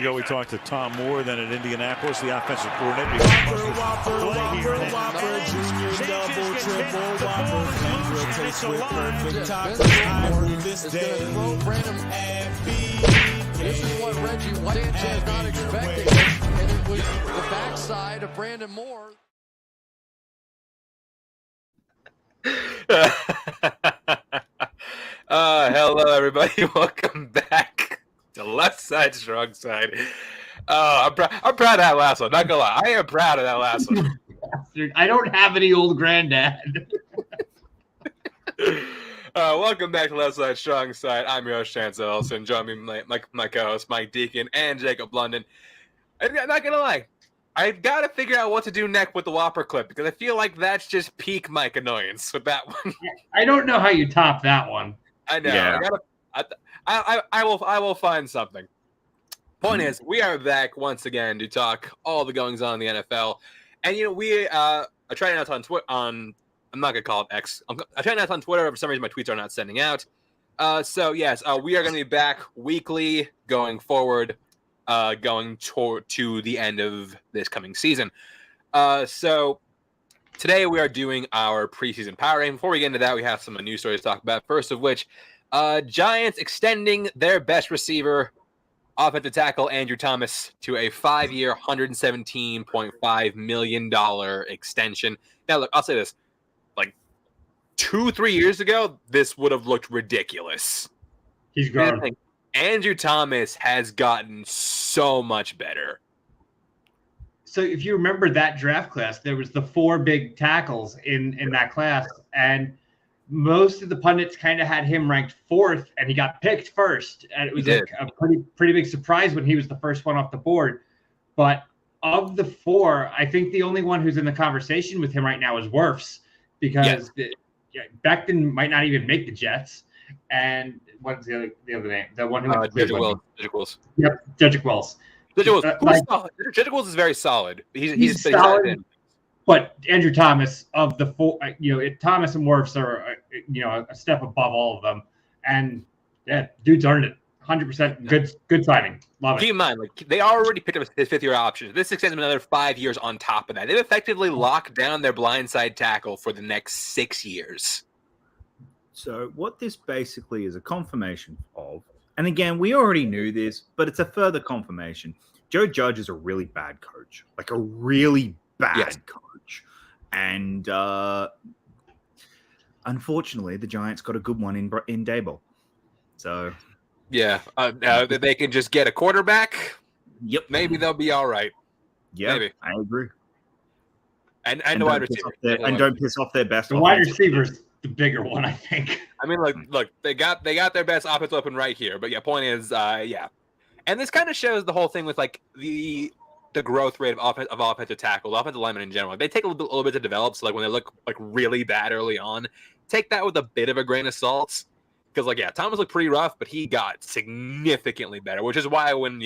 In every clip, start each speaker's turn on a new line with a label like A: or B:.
A: ago, we talked to Tom Moore, then at Indianapolis, the offensive coordinator.
B: Junior, double, triple, Whopper, finger taste with perfect tacos. This day,
C: this is what Reggie Sanchez not expecting, and it was the backside of Brandon Moore.
D: Hello, everybody. Welcome back to Left Side, Strong Side. I'm proud of that last one. Not gonna lie, I am proud of that last one.
E: I don't have any old granddad.
D: Welcome back to Left Side, Strong Side. I'm your host, Chance Ellison. Join me, my co-host, Mike Deacon, and Jacob London. I'm not gonna lie, I've got to figure out what to do next with the Whopper clip because I feel like that's just peak Mike annoyance with that one.
E: I don't know how you top that one.
D: I know.
E: Yeah.
D: I will find something. Point is, we are back once again to talk all the goings on in the NFL, and we are trying out on Twitter. I'm not gonna call it X. I'm trying out on Twitter. For some reason, my tweets are not sending out. So yes, we are going to be back weekly going forward, going to the end of this coming season. So today we are doing our preseason power ranking. Before we get into that, we have some news stories to talk about. First of which, Giants extending their best receiver, offensive tackle Andrew Thomas, to a 5-year, $117.5 million extension. Now, look, I'll say this. Like 2-3 years ago, this would have looked ridiculous.
E: He's grown.
D: Andrew Thomas has gotten so much better.
E: So if you remember that draft class, there was the 4 big tackles in that class, and most of the pundits kind of had him ranked 4th, and he got picked first. And it was like a pretty big surprise when he was the first one off the board. But of the 4, I think the only one who's in the conversation with him right now is Wirfs, because Becton might not even make the Jets. And what's the other name? The one who went to Cleveland.
D: Jedrick Wills.
E: Yep, Jedrick Wills.
D: Jedrick Wills is very solid. He's
E: solid. But Andrew Thomas of the 4, Thomas and Wirfs are, a step above all of them. And yeah, dude's earned it. 100% good signing. Love it.
D: Keep in mind, they already picked up his 5th-year option. This extends him another 5 years on top of that. They've effectively locked down their blindside tackle for the next 6 years.
F: So what this basically is a confirmation of, and again, we already knew this, but it's a further confirmation. Joe Judge is a really bad coach, like a really bad coach. And unfortunately, the Giants got a good one in Daboll. So...
D: yeah, they can just get a quarterback.
F: Yep,
D: maybe they'll be all right.
F: Yeah,
D: maybe.
F: I agree.
D: And the wide receiver,
F: and don't piss off their best.
E: The wide receiver's the bigger one, I think.
D: I mean, look, they got their best offense open right here. But yeah, point is, and this kind of shows the whole thing with like the growth rate of offensive tackle, offensive linemen in general. They take a little bit to develop. So like when they look like really bad early on, take that with a bit of a grain of salt. Because, Thomas looked pretty rough, but he got significantly better, which is why when,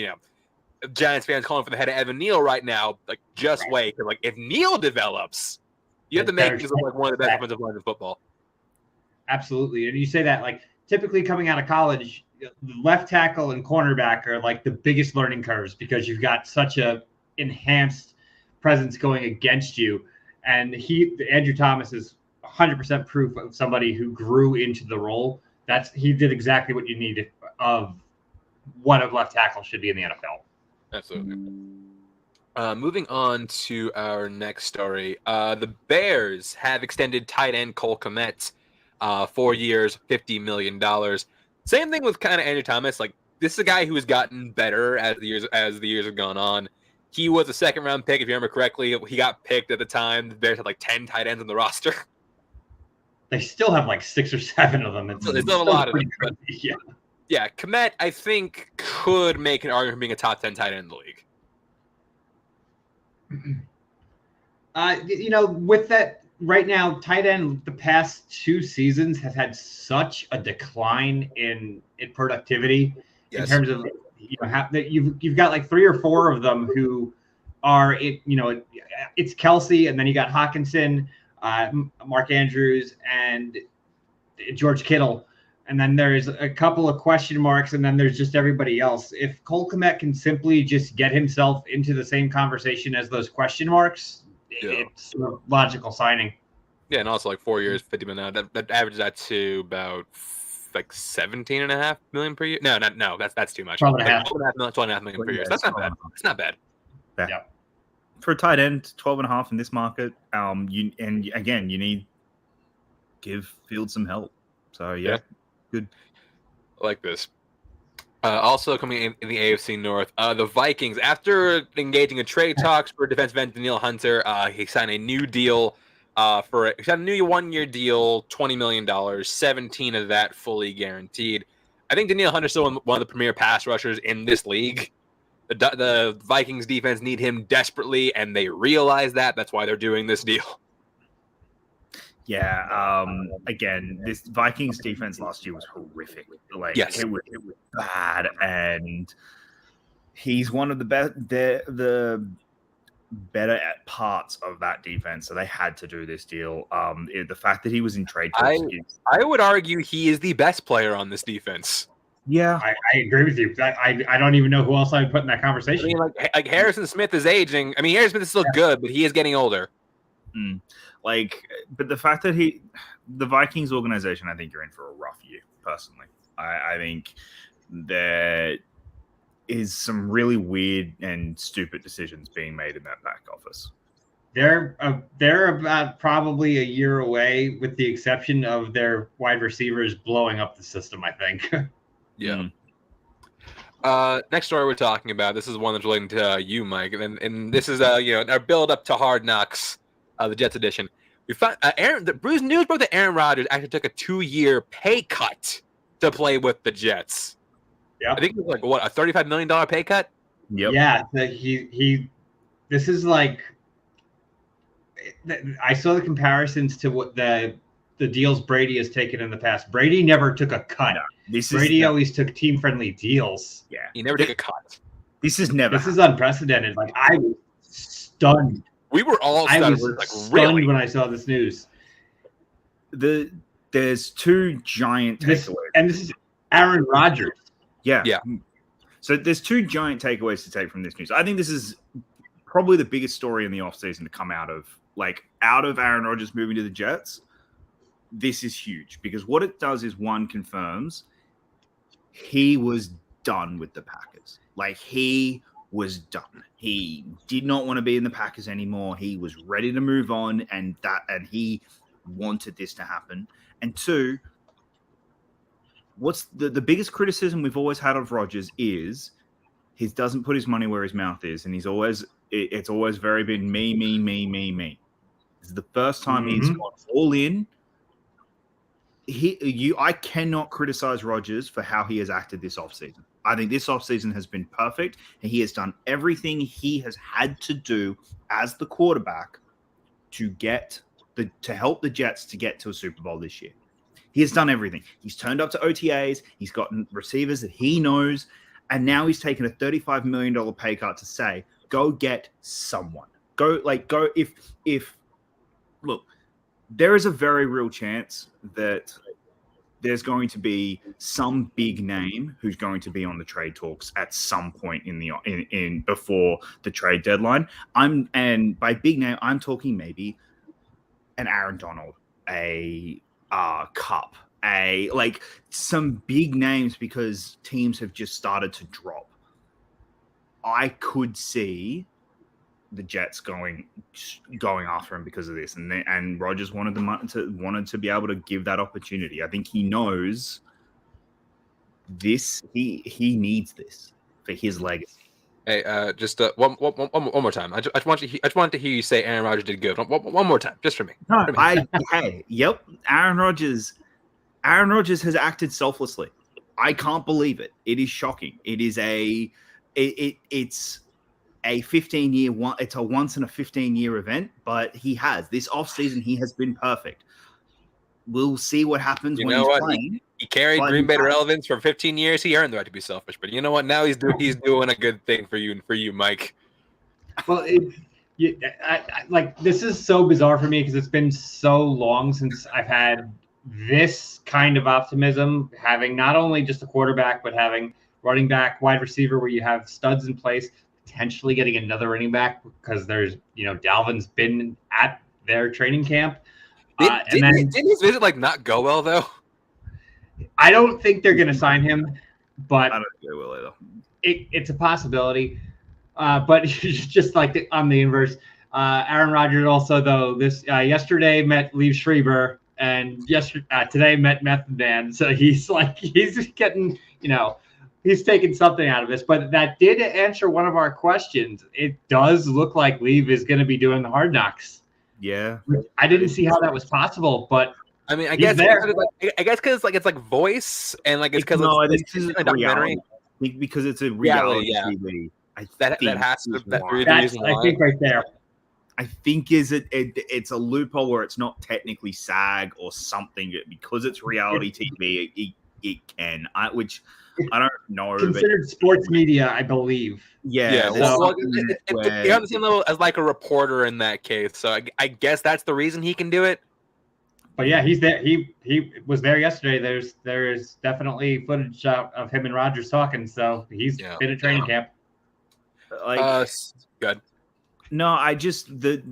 D: Giants fans calling for the head of Evan Neal right now, just wait. Because, if Neal develops, you have to make him one of the best offensive lines in football.
E: Absolutely. And you say that, typically coming out of college, left tackle and cornerback are, the biggest learning curves because you've got such a enhanced presence going against you. And Andrew Thomas is 100% proof of somebody who grew into the role. He did exactly what you need of what a left tackle should be in the NFL.
D: Absolutely. Moving on to our next story. The Bears have extended tight end Cole Kmet 4 years, $50 million. Same thing with kind of Andrew Thomas. This is a guy who has gotten better as the years have gone on. He was a 2nd-round pick, if you remember correctly. He got picked at the time. The Bears had 10 tight ends on the roster.
E: They still have 6 or 7 of them.
D: There's still a lot of them. But,
E: yeah,
D: Kmet, I think, could make an argument for being a top 10 tight end in the league.
E: With that, right now, tight end, the past 2 seasons has had such a decline in productivity in terms of, you've got 3 or 4 of them who are, it's Kelsey, and then you got Hawkinson, Mark Andrews, and George Kittle, And then there's a couple of question marks, and then there's just everybody else. If Cole Kmet can simply just get himself into the same conversation as those question marks, it's a logical signing.
D: Yeah, and also like 4 years, 50 million. That averages that to about like 17.5 million per year. No, that's too much. 12.5 million per year. So that's not bad. It's not bad.
E: Yeah.
F: For a tight end, 12.5 in this market. You need give Fields some help. So yeah. Good.
D: I like this. Also coming in the AFC North, the Vikings, after engaging in trade talks for defensive end Danielle Hunter, he signed a new deal he signed a new 1-year deal, $20 million, 17 of that fully guaranteed. I think Danielle Hunter's still one of the premier pass rushers in this league. The Vikings defense need him desperately, and they realize that. That's why they're doing this deal.
F: Yeah. Again, this Vikings defense last year was horrific. Like,
D: yes,
F: it was bad, and he's one of the the better at parts of that defense. So they had to do this deal. The fact that he was in trade talks,
D: I would argue he is the best player on this defense.
F: Yeah,
E: I agree with you. I don't even know who else I would put in that conversation.
D: I mean, like Harrison Smith is aging. I mean, Harrison Smith is still good, but he is getting older.
F: But the fact that the Vikings organization, I think you're in for a rough year. Personally, I think there is some really weird and stupid decisions being made in that back office.
E: They're about probably a year away, with the exception of their wide receivers blowing up the system, I think.
D: Yeah. Next story we're talking about, this is one that's relating to you, Mike, and this is our build up to Hard Knocks, the Jets edition. We found Bruce News broke that Aaron Rodgers actually took a 2-year pay cut to play with the Jets.
E: Yeah,
D: I think it was like a $35 million pay cut.
F: Yep.
E: Yeah, this is like, I saw the comparisons to what the deals Brady has taken in the past. Brady never took a cut.
F: No,
E: Brady always took team-friendly deals.
F: Yeah,
D: He never took a cut.
F: This is
E: unprecedented. Like, I was stunned.
D: We were all stunned.
E: Stunned when I saw this news.
F: There's two giant takeaways.
E: And this is Aaron Rodgers.
F: Yeah. So there's two giant takeaways to take from this news. I think this is probably the biggest story in the offseason to come out of Aaron Rodgers moving to the Jets. This is huge because what it does is, one, confirms he was done with the Packers. Like, he was done. He did not want to be in the Packers anymore. He was ready to move on, and he wanted this to happen. And two, what's the biggest criticism we've always had of Rodgers is he doesn't put his money where his mouth is, and it's always very been me. This is the first time he's gone all in. I cannot criticize Rodgers for how he has acted this offseason. I think this offseason has been perfect, and he has done everything he has had to do as the quarterback to help the Jets to get to a Super Bowl this year. He has done everything. He's turned up to OTAs. He's gotten receivers that he knows, and now he's taken a $35 million pay cut to say, go get someone. Look, there is a very real chance that there's going to be some big name who's going to be on the trade talks at some point in before the trade deadline. And by big name, I'm talking maybe an Aaron Donald, a Cup, some big names, because teams have just started to drop. I could see the Jets going after him because of this, and Rodgers wanted to be able to give that opportunity. I think he knows this. He needs this for his legacy.
D: Hey, just one more time. I just wanted to hear you say Aaron Rodgers did good. One more time, just for me.
F: No, yep. Aaron Rodgers has acted selflessly. I can't believe it. It is shocking. It is it's a 15-year one. It's a once in a 15-year event, but this offseason he has been perfect. We'll see what happens when he's playing.
D: He carried Green Bay to relevance for 15 years. He earned the right to be selfish, but you know what? Now he's doing a good thing for you, Mike.
E: Well, this is so bizarre for me because it's been so long since I've had this kind of optimism, having not only just a quarterback, but having running back, wide receiver, where you have studs in place, potentially getting another running back because there's, Dalvin's been at their training camp.
D: Didn't his visit not go well though?
E: I don't think they're going to sign him, but
F: I don't think they will either.
E: it's a possibility. But just like on the inverse, Aaron Rodgers also though yesterday met Liev Schreiber and today met Method Man. So he's getting, he's taking something out of this. But that did answer one of our questions. It does look like Liev is going to be doing the Hard Knocks.
F: Yeah,
E: I didn't see how that was possible, but
D: I mean, I
E: he's
D: guess
E: there.
D: because it's voice and it's because
F: this is
D: a documentary.
F: Because it's a reality
D: yeah.
F: TV.
D: That has to
F: is
D: that
F: why.
D: the reason
E: I
D: why.
E: think right there.
F: I think it's a loophole where it's not technically SAG or something because it's reality TV. It can, which I don't know.
E: Considered sports media, I believe.
D: Yeah,
F: there's
D: well,
F: something where-
D: you're on the same level as a reporter in that case. So I guess that's the reason he can do it.
E: But yeah, he's there. He was there yesterday. There's definitely footage of him and Rodgers talking. So he's been at training camp.
D: Good.
F: No, I just the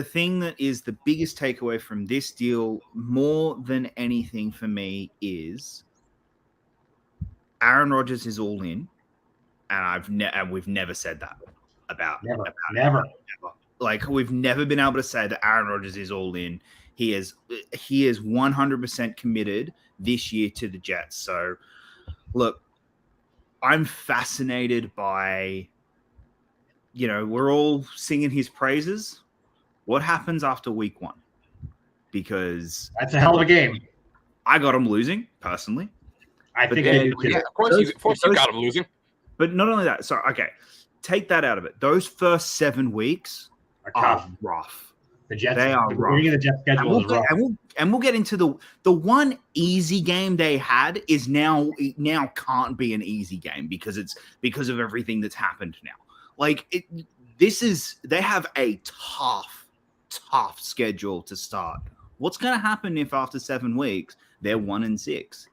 F: thing that is the biggest takeaway from this deal, more than anything for me, is Aaron Rodgers is all in, and we've never said that about
E: Never.
F: Like we've never been able to say that Aaron Rodgers is all in. He is 100% committed this year to the Jets. So, look, I'm fascinated by, we're all singing his praises. What happens after week 1? Because
E: That's a hell of a game.
F: I got him losing personally.
E: I think
F: then-
E: they do too.
D: Yeah, of course you got him losing.
F: But not only that, so okay, take that out of it. Those first 7 weeks
E: Are
F: are
E: tough.
F: rough.
E: The Jets.
F: They are
E: the
F: rough.
E: beginning of the Jets schedule is rough.
F: And we'll get into the one easy game they had is now can't be an easy game because of everything that's happened now. They have a tough schedule to start. What's going to happen if after 7 weeks they're 1-6?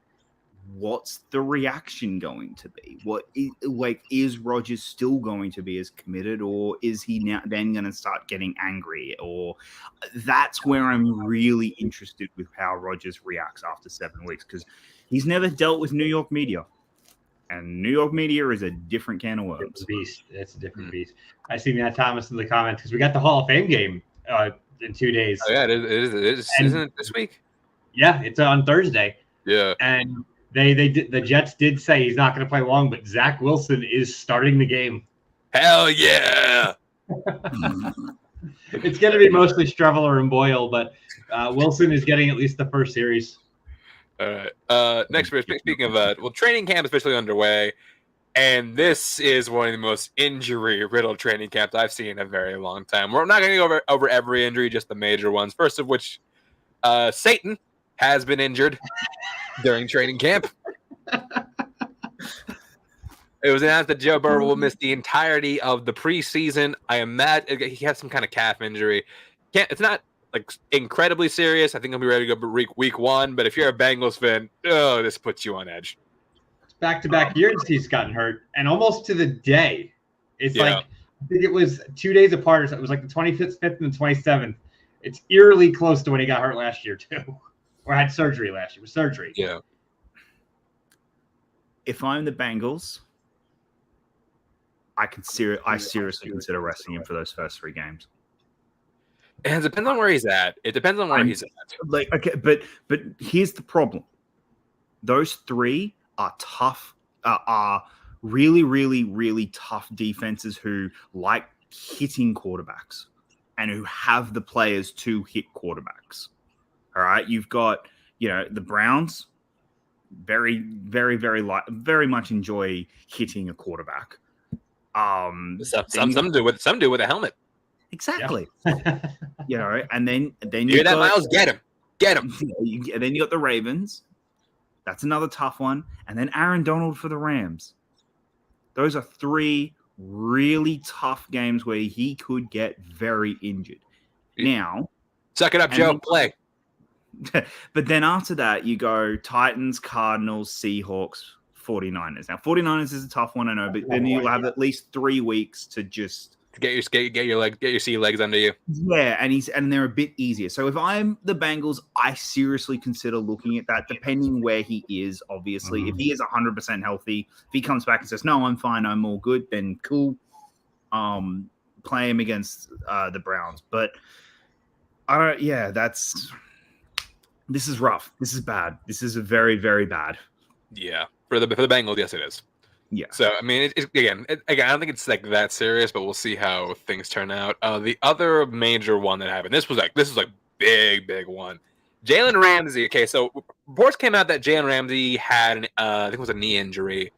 F: What's the reaction going to be? Is Rodgers still going to be as committed, or is he now then going to start getting angry? Or that's where I'm really interested with how Rodgers reacts after 7 weeks, because he's never dealt with New York media, and New York media is a different can of
E: It's
F: worms.
E: a beast. It's a different beast. I see Matt Thomas in the comments because we got the Hall of Fame game in 2 days.
D: Oh, yeah, it is.
E: And-
D: Isn't it this week?
E: Yeah, it's on Thursday.
D: Yeah.
E: And the Jets did say he's not going to play long, but Zach Wilson is starting the game.
D: Hell yeah.
E: It's going to be mostly Streveler and Boyle, but Wilson is getting at least the first series.
D: All right. Next, speaking of training camp is officially underway, and this is one of the most injury-riddled training camps I've seen in a very long time. We're not going to go over every injury, just the major ones. First of which, Satan has been injured during training camp. It was announced that Joe Burrow will miss the entirety of the preseason. I imagine he has some kind of calf injury. It's not incredibly serious. I think he'll be ready to go week 1. But if you're a Bengals fan, this puts you on edge.
E: Back-to-back years he's gotten hurt, and almost to the day. It's
D: Yeah.
E: I think it was 2 days apart. It was the 25th and the 27th. It's eerily close to when he got hurt last year too, or had surgery last year. It was surgery.
D: Yeah.
F: If I'm the Bengals, I seriously consider resting him for those first 3 games.
D: And it depends on where he's at.
F: Okay, but here's the problem. Those 3 are tough, are really, really, really tough defenses who like hitting quarterbacks and who have the players to hit quarterbacks. All right, you've got the Browns. Very, very, very much enjoy hitting a quarterback.
D: Some do with a helmet.
F: Exactly. And then
D: You hear that, Miles? Get him.
F: And then you got the Ravens. That's another tough one. And then Aaron Donald for the Rams. Those are 3 really tough games where he could get very injured. Now,
D: Suck it up, Joe. Play.
F: But then after that, you go Titans, Cardinals, Seahawks, 49ers. Now, 49ers is a tough one, I know, but then you'll have at least 3 weeks to just
D: Get your sea legs under you.
F: yeah, and they're a bit easier. So if I'm the Bengals, I seriously consider looking at that, depending where he is. Obviously, if he is 100% healthy, if he comes back and says, "No, I'm fine, I'm all good," then cool. Play him against the Browns, but I don't. Yeah, this is rough. This is bad. This is a very, very bad.
D: Yeah, for the Bengals, yes, it is.
F: Yeah.
D: So I mean, again, I don't think it's like that serious, but we'll see how things turn out. The other major one that happened, this was big one. Jalen Ramsey. Okay, so reports came out that Jalen Ramsey had I think it was a knee injury.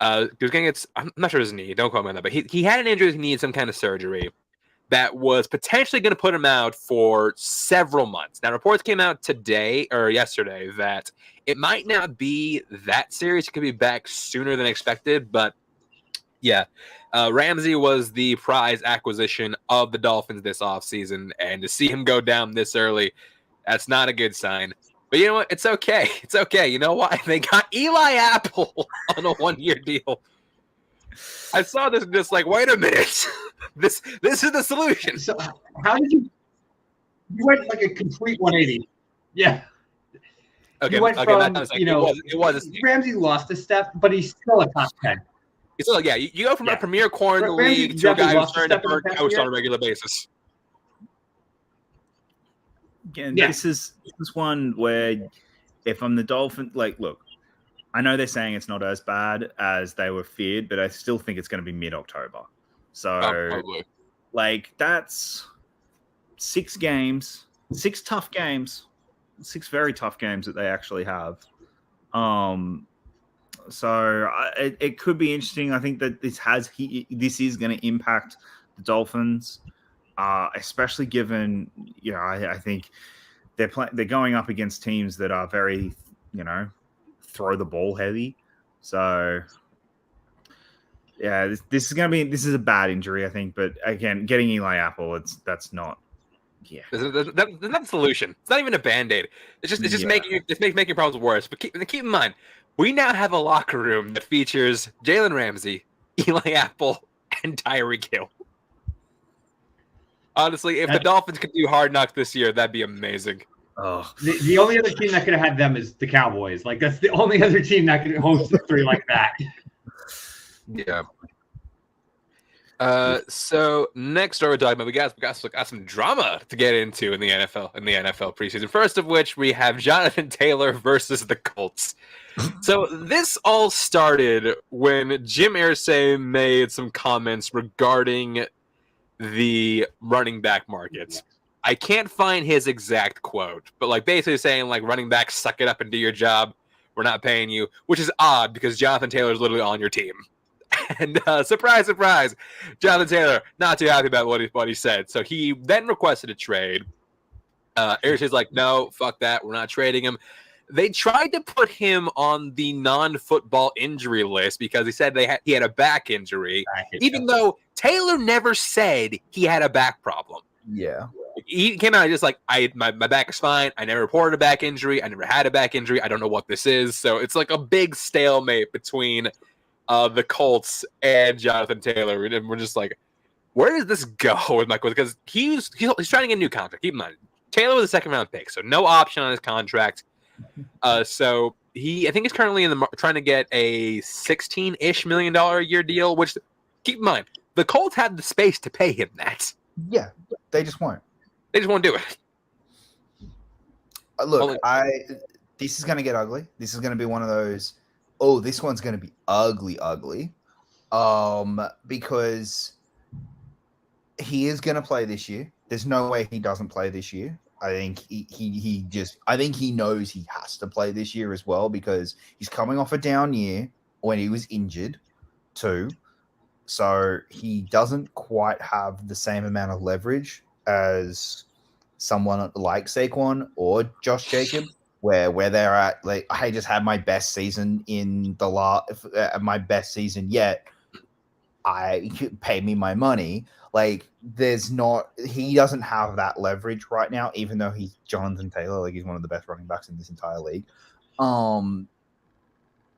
D: He was getting I'm not sure his knee. Don't quote me on that, but he had an injury. He needed some kind of surgery that was potentially going to put him out for several months. Now, reports came out today or yesterday that it might not be that serious. It could be back sooner than expected, but yeah, Ramsey was the prize acquisition of the Dolphins this offseason, and to see him go down this early, that's not a good sign. But you know what? It's okay. It's okay. You know why? They got Eli Apple on a 1-year deal. I saw this just like, wait a minute. This is the solution.
E: So how did you went like a complete 180? Yeah.
D: Okay,
E: You went
D: okay,
E: from,
D: that was like,
E: you know,
D: it was
E: Ramsey lost a step, but he's still a top 10.
D: so yeah, you go from a premier corner in the
E: Ramsey
D: league to a guy
E: definitely
D: who's
E: lost a
D: starting to
E: step in the
D: burn
E: past
D: toast
E: year.
D: on a regular basis.
F: Again,
E: Yeah.
F: this is one where if I'm the Dolphins, like, look, I know they're saying it's not as bad as they were feared, but I still think it's going to be mid-October. So,
D: Probably.
F: like, that's 6 games, 6 tough games, 6 very tough games that they actually have. So it could be interesting. I think that this is going to impact the Dolphins, especially given, you know, I think they're going up against teams that are very, you know, throw the ball heavy. So yeah, this is a bad injury, I think. But again, getting Eli Apple, that's not. Yeah,
D: That's not the solution. It's not even a Band-Aid. It's just making problems worse. But keep in mind, we now have a locker room that features Jalen Ramsey, Eli Apple, and Tyreek Hill. Honestly, if the Dolphins could do Hard Knocks this year, that'd be amazing.
F: oh,
E: The only other team that could have had them is the Cowboys. Like, that's the only other team that could host a 3 like that.
D: Yeah. So next story we're talking about, we got some drama to get into in the NFL preseason. First of which, we have Jonathan Taylor versus the Colts. So this all started when Jim Irsay made some comments regarding the running back markets. I can't find his exact quote, but like basically saying like running backs, suck it up and do your job. We're not paying you, which is odd because Jonathan Taylor is literally on your team. And surprise, surprise, Jonathan Taylor not too happy about what he said. So he then requested a trade. Irsay's like, no, fuck that. We're not trading him. They tried to put him on the non-football injury list because he said he had a back injury, even though Taylor never said he had a back problem.
G: Yeah.
D: He came out just like, my back is fine. I never reported a back injury. I never had a back injury. I don't know what this is. So it's like a big stalemate between the Colts and Jonathan Taylor. And we're just like, where does this go with Michael? Because he's trying to get a new contract. Keep in mind, Taylor was a second-round pick, so no option on his contract. So I think he's currently trying to get a $16-ish million a year deal, which, keep in mind, the Colts have the space to pay him that.
G: Yeah. They just won't.
D: They just won't do it.
G: Look, this is going to get ugly. This is going to be one of those, this one's going to be ugly. Because he is going to play this year. There's no way he doesn't play this year. I think he knows he has to play this year as well because he's coming off a down year when he was injured too. So he doesn't quite have the same amount of leverage as someone like Saquon or Josh Jacobs, where they're at, like, I just had my best season my best season yet. Pay me my money. Like, he doesn't have that leverage right now, even though he's Jonathan Taylor, like he's one of the best running backs in this entire league.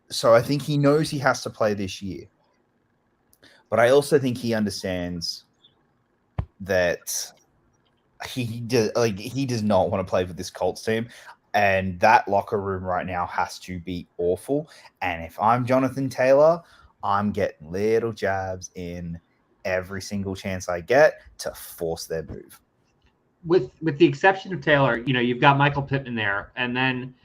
G: So I think he knows he has to play this year. But I also think he understands that he does not want to play for this Colts team. And that locker room right now has to be awful. And if I'm Jonathan Taylor, I'm getting little jabs in every single chance I get to force their move.
E: With the exception of Taylor, you've got Michael Pittman there, and then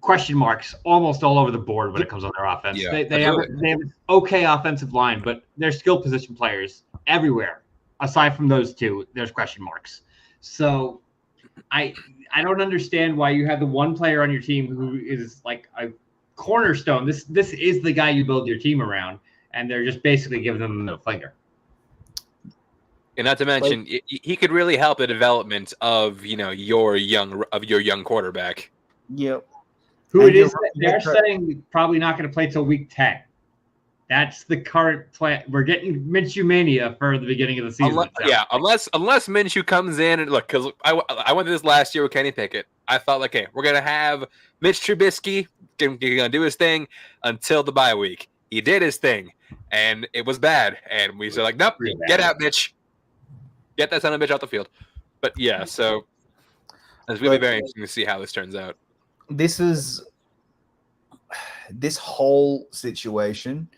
E: question marks almost all over the board when it comes on their offense.
D: Yeah,
E: they have an okay offensive line, but they're skill position players everywhere. Aside from those two, there's question marks. So I don't understand why you have the one player on your team who is like a cornerstone. This is the guy you build your team around, and they're just basically giving them the middle finger.
D: And not to mention, he could really help the development of your young quarterback.
G: Yep.
E: Who it is? They're saying probably not going to play till week 10. That's the current plan. We're getting Minshew mania for the beginning of the season.
D: Unless Minshew comes in and look, because I went through this last year with Kenny Pickett. I thought like, hey, we're gonna have Mitch Trubisky gonna do his thing until the bye week. He did his thing, and it was bad. And we said like, nope, get out, Mitch. Get that son of a bitch out the field. But yeah, so it's really very interesting to see how this turns out.
G: This whole situation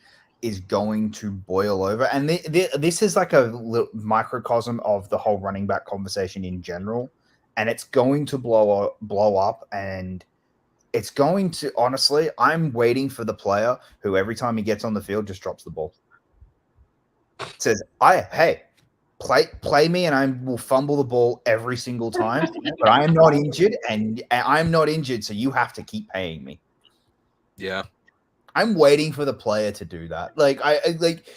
G: is going to boil over, and this is like a microcosm of the whole running back conversation in general, and it's going to blow up, and it's going to, honestly, I'm waiting for the player who every time he gets on the field just drops the ball. Says, play me, and I will fumble the ball every single time, but I am not injured, and I'm not injured, so you have to keep paying me. Yeah. I'm waiting for the player to do that. Like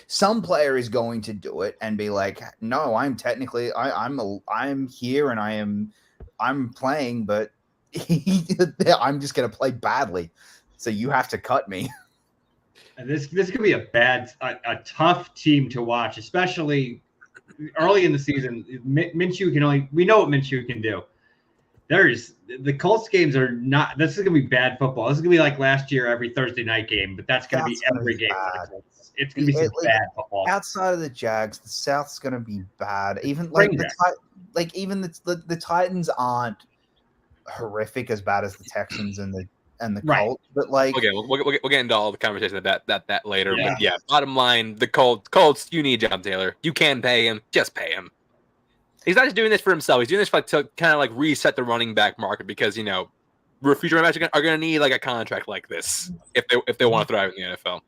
G: some player is going to do it and be like, no, I'm technically I'm here and I'm playing, but I'm just gonna play badly. So you have to cut me.
E: And this could be a tough team to watch, especially early in the season. We know what Minshew can do. The Colts games are not. This is gonna be bad football. This is gonna be like last year, every Thursday night game. But that's gonna be every game. It's gonna be some bad football.
G: Outside of the Jags, the South's gonna be bad. Even the Titans aren't horrific as bad as the Texans and the Colts. But like,
D: okay, we'll get into all the conversation of that later. Yeah. But yeah, bottom line, the Colts. You need John Taylor. You can pay him. Just pay him. He's not just doing this for himself. He's doing this to kind of like reset the running back market because future running backs are going to need like a contract like this if they want to thrive in the NFL.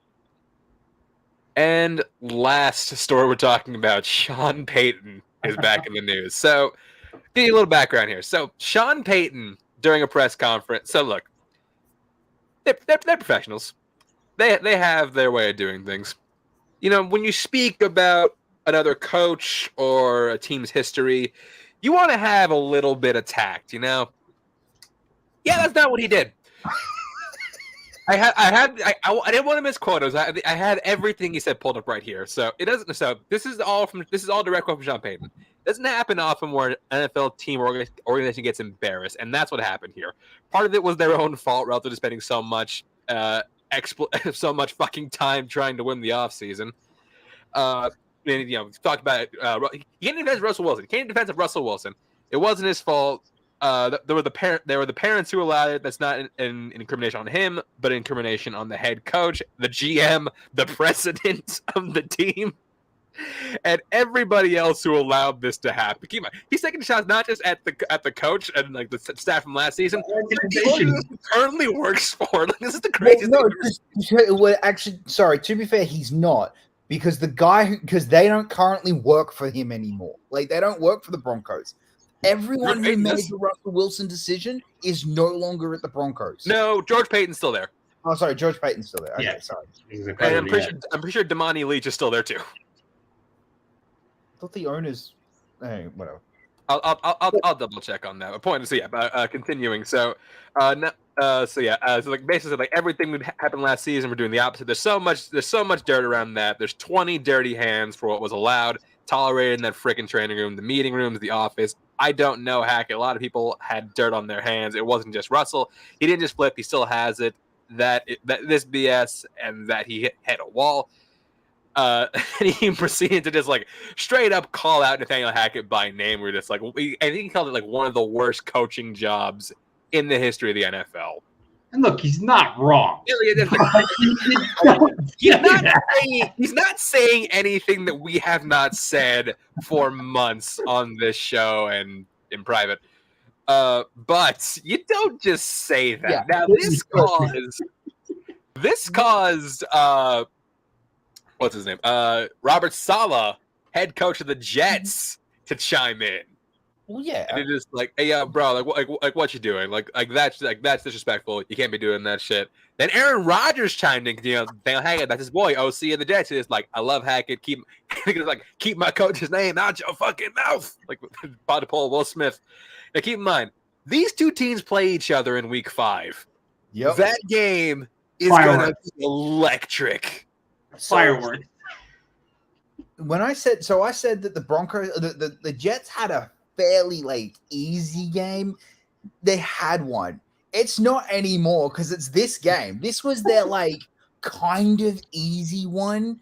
D: And last story we're talking about, Sean Payton is back in the news. So, give you a little background here. So, Sean Payton during a press conference. So, look, they're professionals. They have their way of doing things. When you speak about another coach or a team's history, you want to have a little bit of tact, Yeah, that's not what he did. I didn't want to misquote us. I had everything he said pulled up right here. So it doesn't. So this is all direct quote from Sean Payton. It doesn't happen often where an NFL team or organization gets embarrassed, and that's what happened here. Part of it was their own fault, relative to spending so much fucking time trying to win the offseason. Talk about it. He can't defend Russell Wilson. He can't defend Russell Wilson. It wasn't his fault. There were the parents who allowed it. That's not an incrimination on him, but incrimination on the head coach, the GM, the president of the team, and everybody else who allowed this to happen. Keep in mind, he's taking shots not just at the coach and like the staff from last season. He currently works for. This is the craziest thing.
G: Actually, sorry. To be fair, he's not. Because because they don't currently work for him anymore. Like, they don't work for the Broncos. Everyone who made the Russell Wilson decision is no longer at the Broncos.
D: No, George Payton's still there.
G: Oh, sorry, George Payton's still there. Okay,
E: yeah.
G: Sorry.
D: And I'm pretty sure Damani Leach is still there too.
G: I thought the owners. Hey, whatever.
D: I'll double check on that. A point. So yeah, continuing. So, like basically, like everything that happened last season, we're doing the opposite. There's so much dirt around that. There's 20 dirty hands for what was allowed. tolerated in that freaking training room, the meeting rooms, the office. I don't know Hackett. A lot of people had dirt on their hands. It wasn't just Russell. He didn't just flip. He still has it. That this BS and that he hit a wall. And he proceeded to just like straight up call out Nathaniel Hackett by name. We're just like, I think he called it like one of the worst coaching jobs in the history of the NFL.
E: And look, he's not wrong.
D: He's not saying anything that we have not said for months on this show and in private. But you don't just say that.
G: Yeah.
D: Now this caused what's his name? Robert Saleh, head coach of the Jets, to chime in.
G: Well, yeah.
D: And it is like, hey, yeah, bro, like what you doing? Like that's disrespectful. You can't be doing that shit. Then Aaron Rodgers chimed in, Nathaniel Hackett, that's his boy, OC of the Jets. It's like, I love Hackett. Keep my coach's name out your fucking mouth. Like about to pull Will Smith. Now keep in mind, these two teams play each other in week 5.
G: Yep.
D: That game is gonna be electric.
E: Fireworks.
G: When I said that the Broncos, the Jets had a fairly like easy game. They had one. It's not anymore because it's this game. This was their like kind of easy one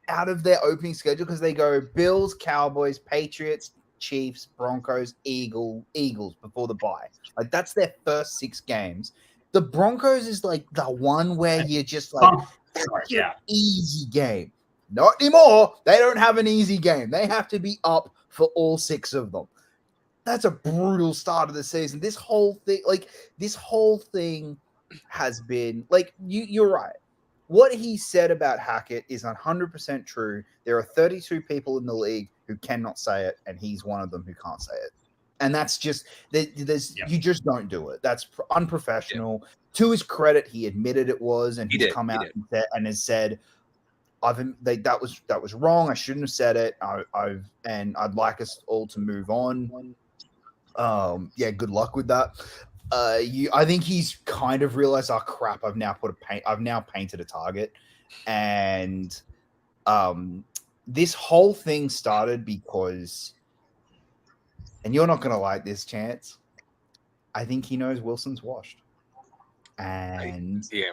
G: out of their opening schedule because they go Bills, Cowboys, Patriots, Chiefs, Broncos, Eagles before the bye. Like that's their first 6 games. The Broncos is like the one where you're just like, that's your easy game. Not anymore. They don't have an easy game. They have to be up for all 6 of them. That's a brutal start of the season. This whole thing has been like you're right. What he said about Hackett is 100% true. There are 32 people in the league who cannot say it, and he's one of them who can't say it. And that's just you just don't do it. That's unprofessional. Yeah. To his credit, he admitted it was, and he's come out and has said, that was wrong. I shouldn't have said it. I'd like us all to move on. Good luck with that. I think he's kind of realized, oh crap, I've now painted a target, and this whole thing started because, and you're not gonna like this, Chance, I think he knows Wilson's washed, and he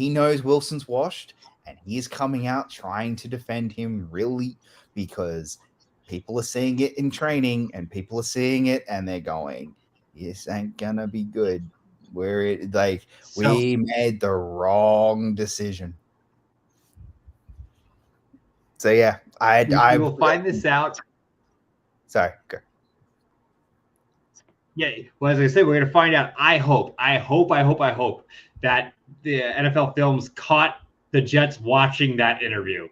G: knows Wilson's washed, and he is coming out trying to defend him really because people are seeing it in training and people are seeing it and they're going, this ain't gonna be good. We made the wrong decision. So yeah, I
E: will find this out.
G: Sorry, go.
E: Yeah, well, as I said, we're gonna find out. I hope that the NFL Films caught the Jets watching that interview.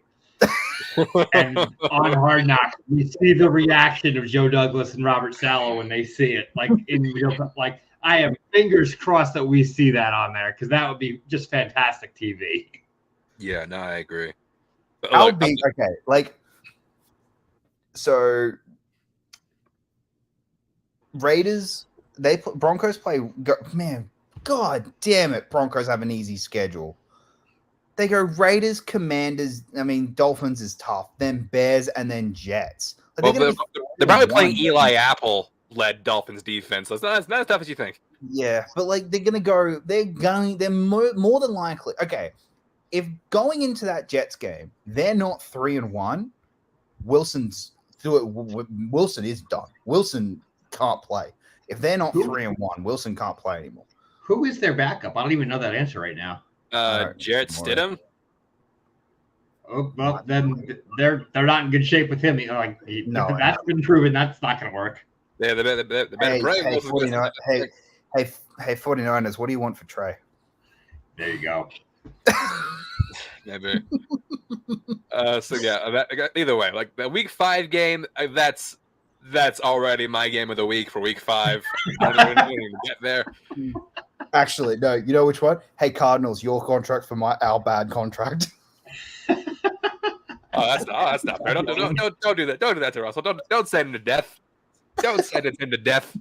E: And on Hard Knocks, we see the reaction of Joe Douglas and Robert Saleh when they see it. Like in real, like I have fingers crossed that we see that on there because that would be just fantastic TV.
D: Yeah, no, I agree. But
G: so Raiders, Broncos play. Man, God damn it! Broncos have an easy schedule. They go Raiders, Commanders. I mean, Dolphins is tough. Then Bears, and then Jets.
D: They're probably playing Eli Apple-led Dolphins defense. So it's not as tough as you think.
G: Yeah, but like they're more than likely. Okay, if going into that Jets game, they're not 3-1. Wilson is done. Wilson can't play. If they're not 3-1, Wilson can't play anymore.
E: Who is their backup? I don't even know that answer right now.
D: Jarrett Stidham.
E: Oh well, then they're not in good shape with him. Like that's been proven. That's not going to work.
D: Yeah, the
G: hey, 49ers, what do you want for Trey?
E: There you go.
D: Never. Either way, like the week 5 game, that's already my game of the week for week 5. I don't even get there.
G: Actually, no. You know which one? Hey, Cardinals, your contract for our bad contract.
D: That's not fair. Don't do that. Don't do that to Russell. Don't send him to death. Don't send him to death.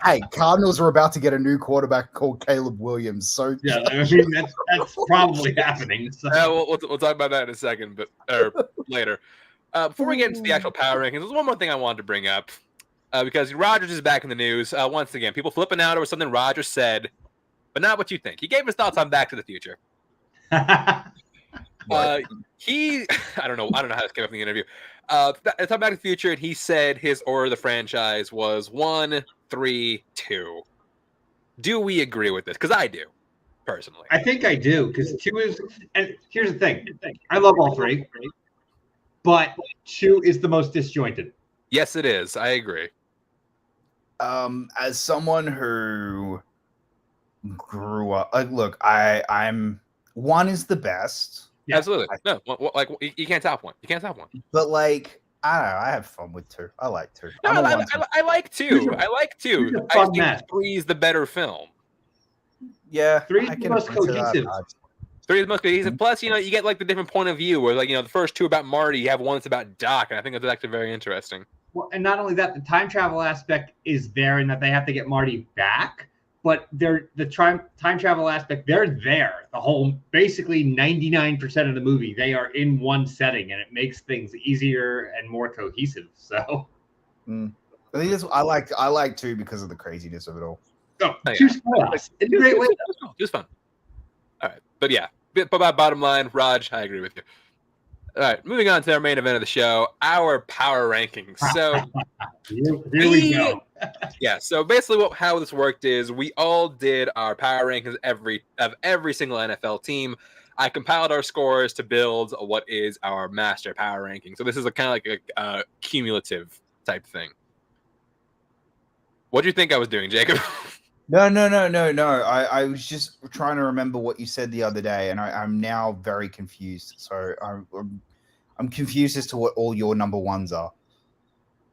G: Hey, Cardinals are about to get a new quarterback called Caleb Williams. So
E: Yeah, I mean that's probably happening. So.
D: We'll talk about that in a second, but or later. Before we get into the actual power rankings, there's one more thing I wanted to bring up because Rodgers is back in the news once again. People flipping out over something Rodgers said, but not what you think. He gave his thoughts on Back to the Future. He, I don't know how this came up in the interview. It's on Back to the Future, and he said his order of the franchise was 1, 3, 2. Do we agree with this? Because I do, personally.
E: I think I do, because 2 is, and here's the thing. I love all 3, but 2 is the most disjointed.
D: Yes, it is. I agree.
G: as someone who grew up, look, I'm 1 is the best.
E: Yeah.
D: Absolutely. No, like you can't top 1. You can't top 1.
G: But like, I don't know. I have fun with 2. I like 2.
D: No,
G: I'm a
D: I
G: 1
D: like 2. I like 2.
E: It's a
D: I
E: fun
D: think
E: match.
D: 3 is the better film.
G: Yeah,
E: 3 is
G: I
E: the
G: can
E: most
G: agree to that.
E: cohesive.
D: 3 is the most cohesive. Plus, you get like the different point of view where like, the first 2 about Marty, you have one that's about Doc, and I think that's actually very interesting.
E: Well, and not only that, the time travel aspect is there in that they have to get Marty back, but the time travel aspect, they're there. The whole, basically 99% of the movie, they are in one setting, and it makes things easier and more cohesive. So,
G: I think that's I like 2 because of the craziness of it all.
E: oh,
D: Oh, yeah.
E: 2's chaos in a great way.
D: It was fun. All right. But yeah, bottom line, Raj, I agree with you. All right, moving on to our main event of the show, our power rankings. So
E: Here we go.
D: yeah, so basically how this worked is we all did our power rankings of every single NFL team. I compiled our scores to build what is our master power ranking. So this is kind of like a cumulative type thing. What do you think I was doing, Jacob?
G: No. I was just trying to remember what you said the other day, and I'm now very confused. So I'm confused as to what all your number 1s are.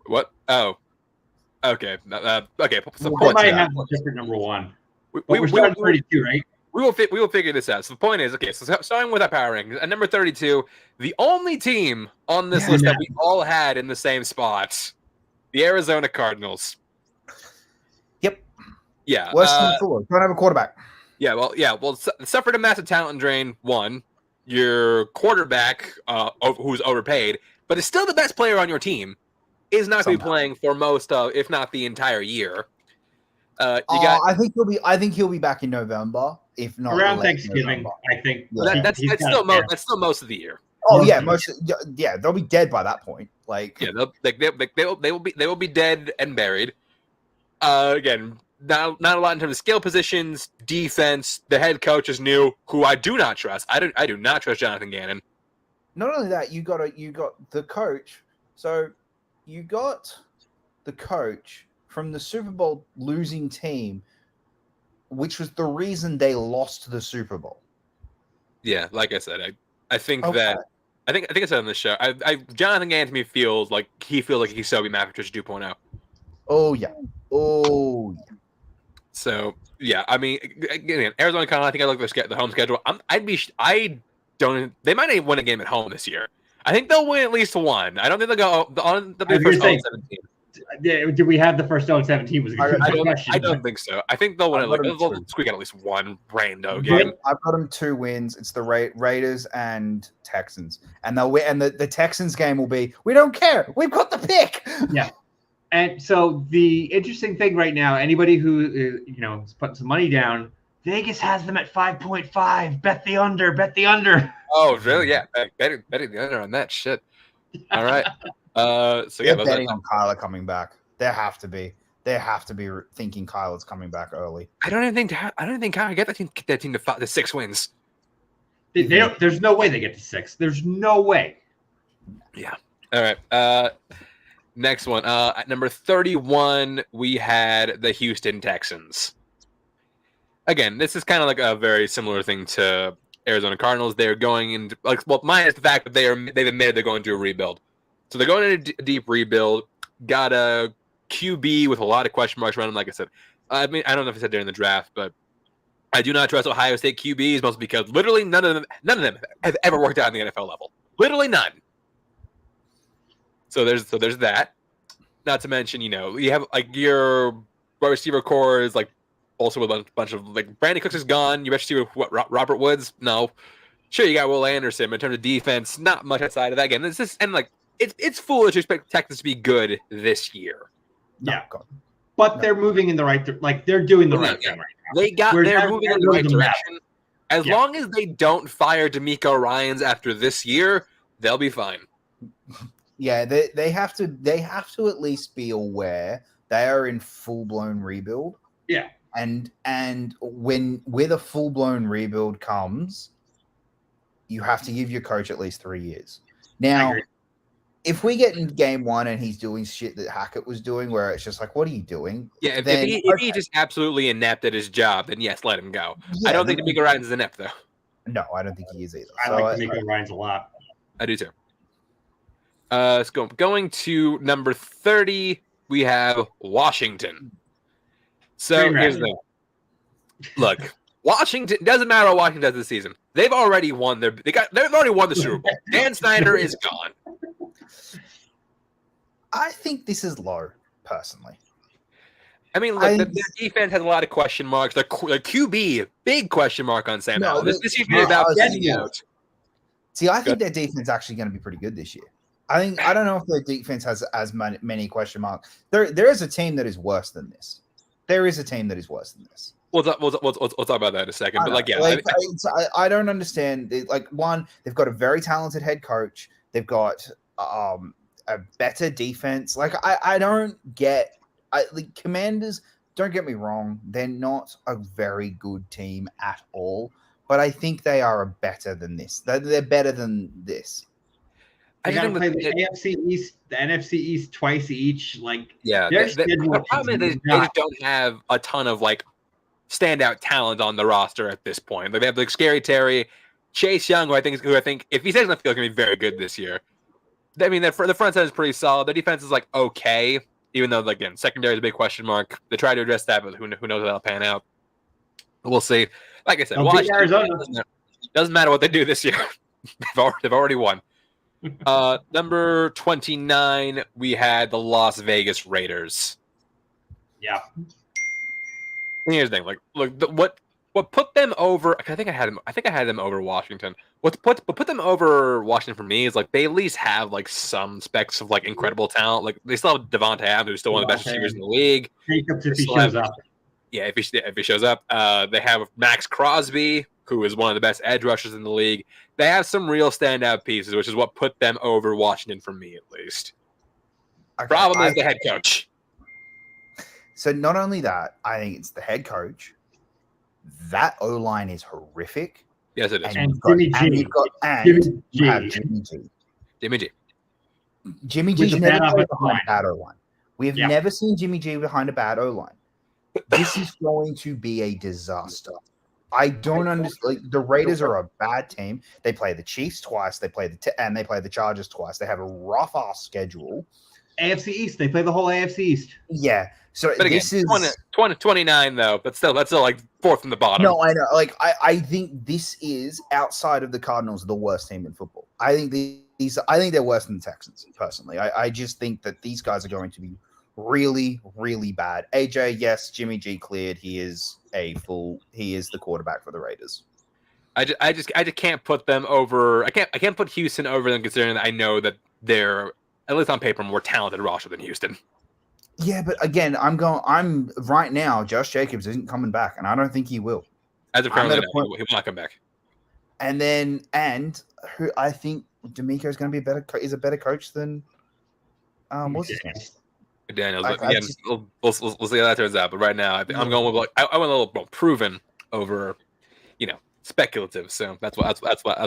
D: What? Oh, okay. Okay. So
E: We
G: What's
E: might
G: that?
E: have a different number 1. But
D: we
E: we're starting 32, right?
D: We will figure this out. So the point is, okay, so starting with our power rankings, at number 32, the only team on this list that we all had in the same spot, the Arizona Cardinals.
G: Yep.
D: Yeah.
G: Worse than 4. Don't have a quarterback.
D: Yeah. Well, suffered a massive talent drain. 1, your quarterback, who's overpaid, but is still the best player on your team, is not going to be playing for most of, if not the entire year.
G: I think he'll be back in November, if not
E: Around
G: late
E: Thanksgiving,
G: November.
E: I think.
G: Yeah.
D: That's still most of the year.
G: Oh yeah,
E: Most
G: they'll be dead by that point. Like
D: Yeah, they will be dead and buried. Again, not a lot in terms of skill positions, defense. The head coach is new, who I do not trust. I do not trust Jonathan Gannon.
G: not only that, you got the coach. So you got the coach from the Super Bowl losing team, which was the reason they lost the Super Bowl.
D: Yeah, like I said, I think
G: Okay.
D: that I think I said on the show. Jonathan Gannon to me feels like he's Sobe Matt Patricia 2.0.
G: Oh yeah.
D: So yeah, I mean, again, Arizona Cardinals. I think I look at the home schedule. They might not even win a game at home this year. I think they'll win at least 1. I don't think they'll go on the
E: I was
D: first
E: gonna say,
D: 17.
E: Yeah, did we have the first 0-17? Was a good question.
D: I don't think so. I think they'll win
G: I've got them
D: they'll
G: too.
D: squeak out at least 1 rando game.
G: I've got them 2 wins. It's the Raiders and Texans, and they'll win. And the Texans game will be. We don't care. We've got the pick.
E: Yeah. And so the interesting thing right now, anybody who is putting some money down, Vegas has them at 5.5. Bet the under. Bet the under.
D: Oh, really? Yeah, betting the under on that shit. All right. So yeah,
G: They're betting on Kyler coming back. They have to be. They have to be thinking Kyler's coming back early.
D: I don't even think Kyler get that team to 6 wins.
E: They don't, there's no way they get to 6. There's no way.
D: Yeah. All right. Next one. At number 31, we had the Houston Texans. Again, this is kind of like a very similar thing to Arizona Cardinals. They're going into minus the fact that they've admitted they're going through a rebuild. So they're going into a deep rebuild. Got a QB with a lot of question marks around him. Like I said, I mean, I don't know if I said during the draft, but I do not trust Ohio State QBs, mostly because literally none of them have ever worked out in the NFL level. Literally none. So there's that. Not to mention, you have like your wide receiver core is like also with a bunch of like Brandon Cooks is gone. You bet you what Robert Woods? No. Sure, you got Will Anderson, but in terms of defense, not much outside of that. Again, it's foolish to expect Texas to be good this year.
E: Yeah, but they're moving in the right. They're doing the right thing right now.
D: They're moving in the right direction. As long as they don't fire D'Amico Ryans after this year, they'll be fine.
G: Yeah, they have to at least be aware they are in full blown rebuild.
E: Yeah,
G: and when with a full blown rebuild comes, you have to give your coach at least 3 years. Now, if we get in game 1 and he's doing shit that Hackett was doing, where it's just like, what are you doing?
D: Yeah, if he just absolutely inept at his job, then yes, let him go.
G: Yeah,
D: I don't think D'Amico Ryans is inept though.
G: No, I don't think he is either.
E: I like D'Amico Ryans a lot.
D: I do too. Let's go. Going to number 30, we have Washington. So here's the thing. Look, Washington doesn't matter what Washington does this season. They've already won they've already won the Super Bowl. Dan Snyder is gone.
G: I think this is low, personally.
D: I mean, look, their defense has a lot of question marks. Their QB, big question mark on Sam Howell. This seems to be about getting out.
G: See, I think their defense is actually going to be pretty good this year. I don't know if their defense has as many question marks. There is a team that is worse than this. There is a team that is worse than this.
D: We'll talk about that in a second. But
G: I don't understand. One, they've got a very talented head coach. They've got a better defense. I don't get. Commanders. Don't get me wrong. They're not a very good team at all. But I think they are better than this. They're better than this.
E: I got to play the AFC East, the NFC East twice each.
D: The problem is they just don't have a ton of standout talent on the roster at this point. They have Scary Terry, Chase Young, who I think if he stays on the field, going to be very good this year. I mean, the front end is pretty solid. The defense is okay, even though again secondary is a big question mark. They try to address that, but who knows how that'll pan out. We'll see. Like I said, Washington doesn't matter what they do this year. They've already won. Number 29, we had the Las Vegas Raiders.
E: Yeah.
D: And here's the thing, what put them over? I think I had them over Washington. What put them over Washington for me is they at least have some specks of incredible talent. They still have Devontae Adams, who's still one of the best receivers in the league.
E: If he shows up.
D: Yeah, if he shows up, they have Max Crosby, who is one of the best edge rushers in the league. They have some real standout pieces, which is what put them over Washington for me, at least. Okay, Problem is the head coach.
G: So not only that, I think it's the head coach. That O-line is horrific.
D: Yes, it is.
E: And Jimmy G.
G: You have Jimmy G.
D: Jimmy G.
G: Jimmy G's never played behind a bad O-line. We have never seen Jimmy G behind a bad O-line. This is going to be a disaster. I don't understand. The Raiders are a bad team. They play the Chiefs twice. They play and they play the Chargers twice. They have a rough ass schedule.
E: AFC East. They play the whole AFC East.
G: Yeah. So
D: but again,
G: this is
D: 29 though. But still, that's still fourth from the bottom.
G: No, I know. I think this is outside of the Cardinals the worst team in football. I think I think they're worse than the Texans personally. I just think that these guys are going to be really, really bad. AJ, yes, Jimmy G cleared. He is the quarterback for the Raiders.
D: I just can't put them over. I can't put Houston over them, considering that I know that they're at least on paper more talented roster than Houston.
G: Yeah, but again, I'm right now. Josh Jacobs isn't coming back, and I don't think he will.
D: As of currently, he will not come back.
G: And who I think D'Amico is going to be a better coach than what's his name?
D: Daniels. We'll see how that turns out. But right now, I'm going with I went a little proven over, speculative. So that's why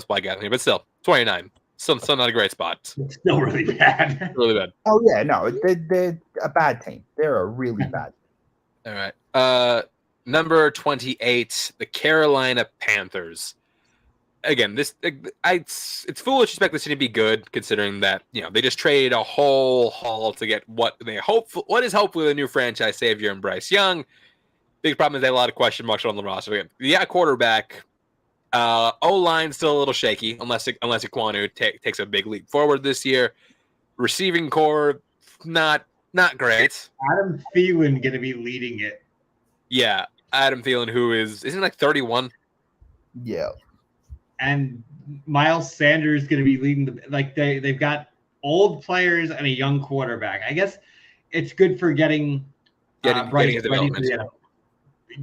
D: I got here. But still, 29. Still not a great spot.
E: It's still really bad.
D: Really bad.
G: Oh yeah, no, they're a bad team. They're a really bad.
D: All right. Number 28, the Carolina Panthers. Again, it's foolish to expect this team to be good, considering that they just traded a whole haul to get what is hopefully the new franchise savior in Bryce Young. Big problem is they have a lot of question marks on the roster. Yeah, quarterback. O-line still a little shaky, unless Ikwonu takes a big leap forward this year. Receiving core not not great.
E: Adam Thielen going to be leading it.
D: Yeah, Adam Thielen, who isn't he like 31?
G: Yeah.
E: And Miles Sanders going to be leading they've got old players and a young quarterback. I guess it's good for getting Bryce
D: his
E: ready for
D: development.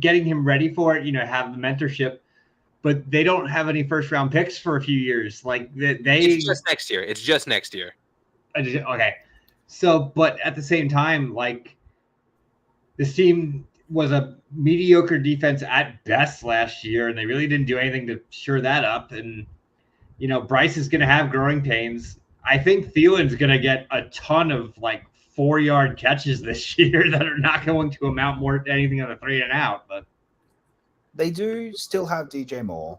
E: getting him ready for it, have the mentorship, but they don't have any first round picks for a few years. Like
D: It's just next year. It's just next year.
E: Okay. So, but at the same time, like this team was a mediocre defense at best last year, and they really didn't do anything to shore that up. And, Bryce is going to have growing pains. I think Thielen's going to get a ton of 4-yard catches this year that are not going to amount more to anything than a 3 and out. But
G: They do still have DJ Moore.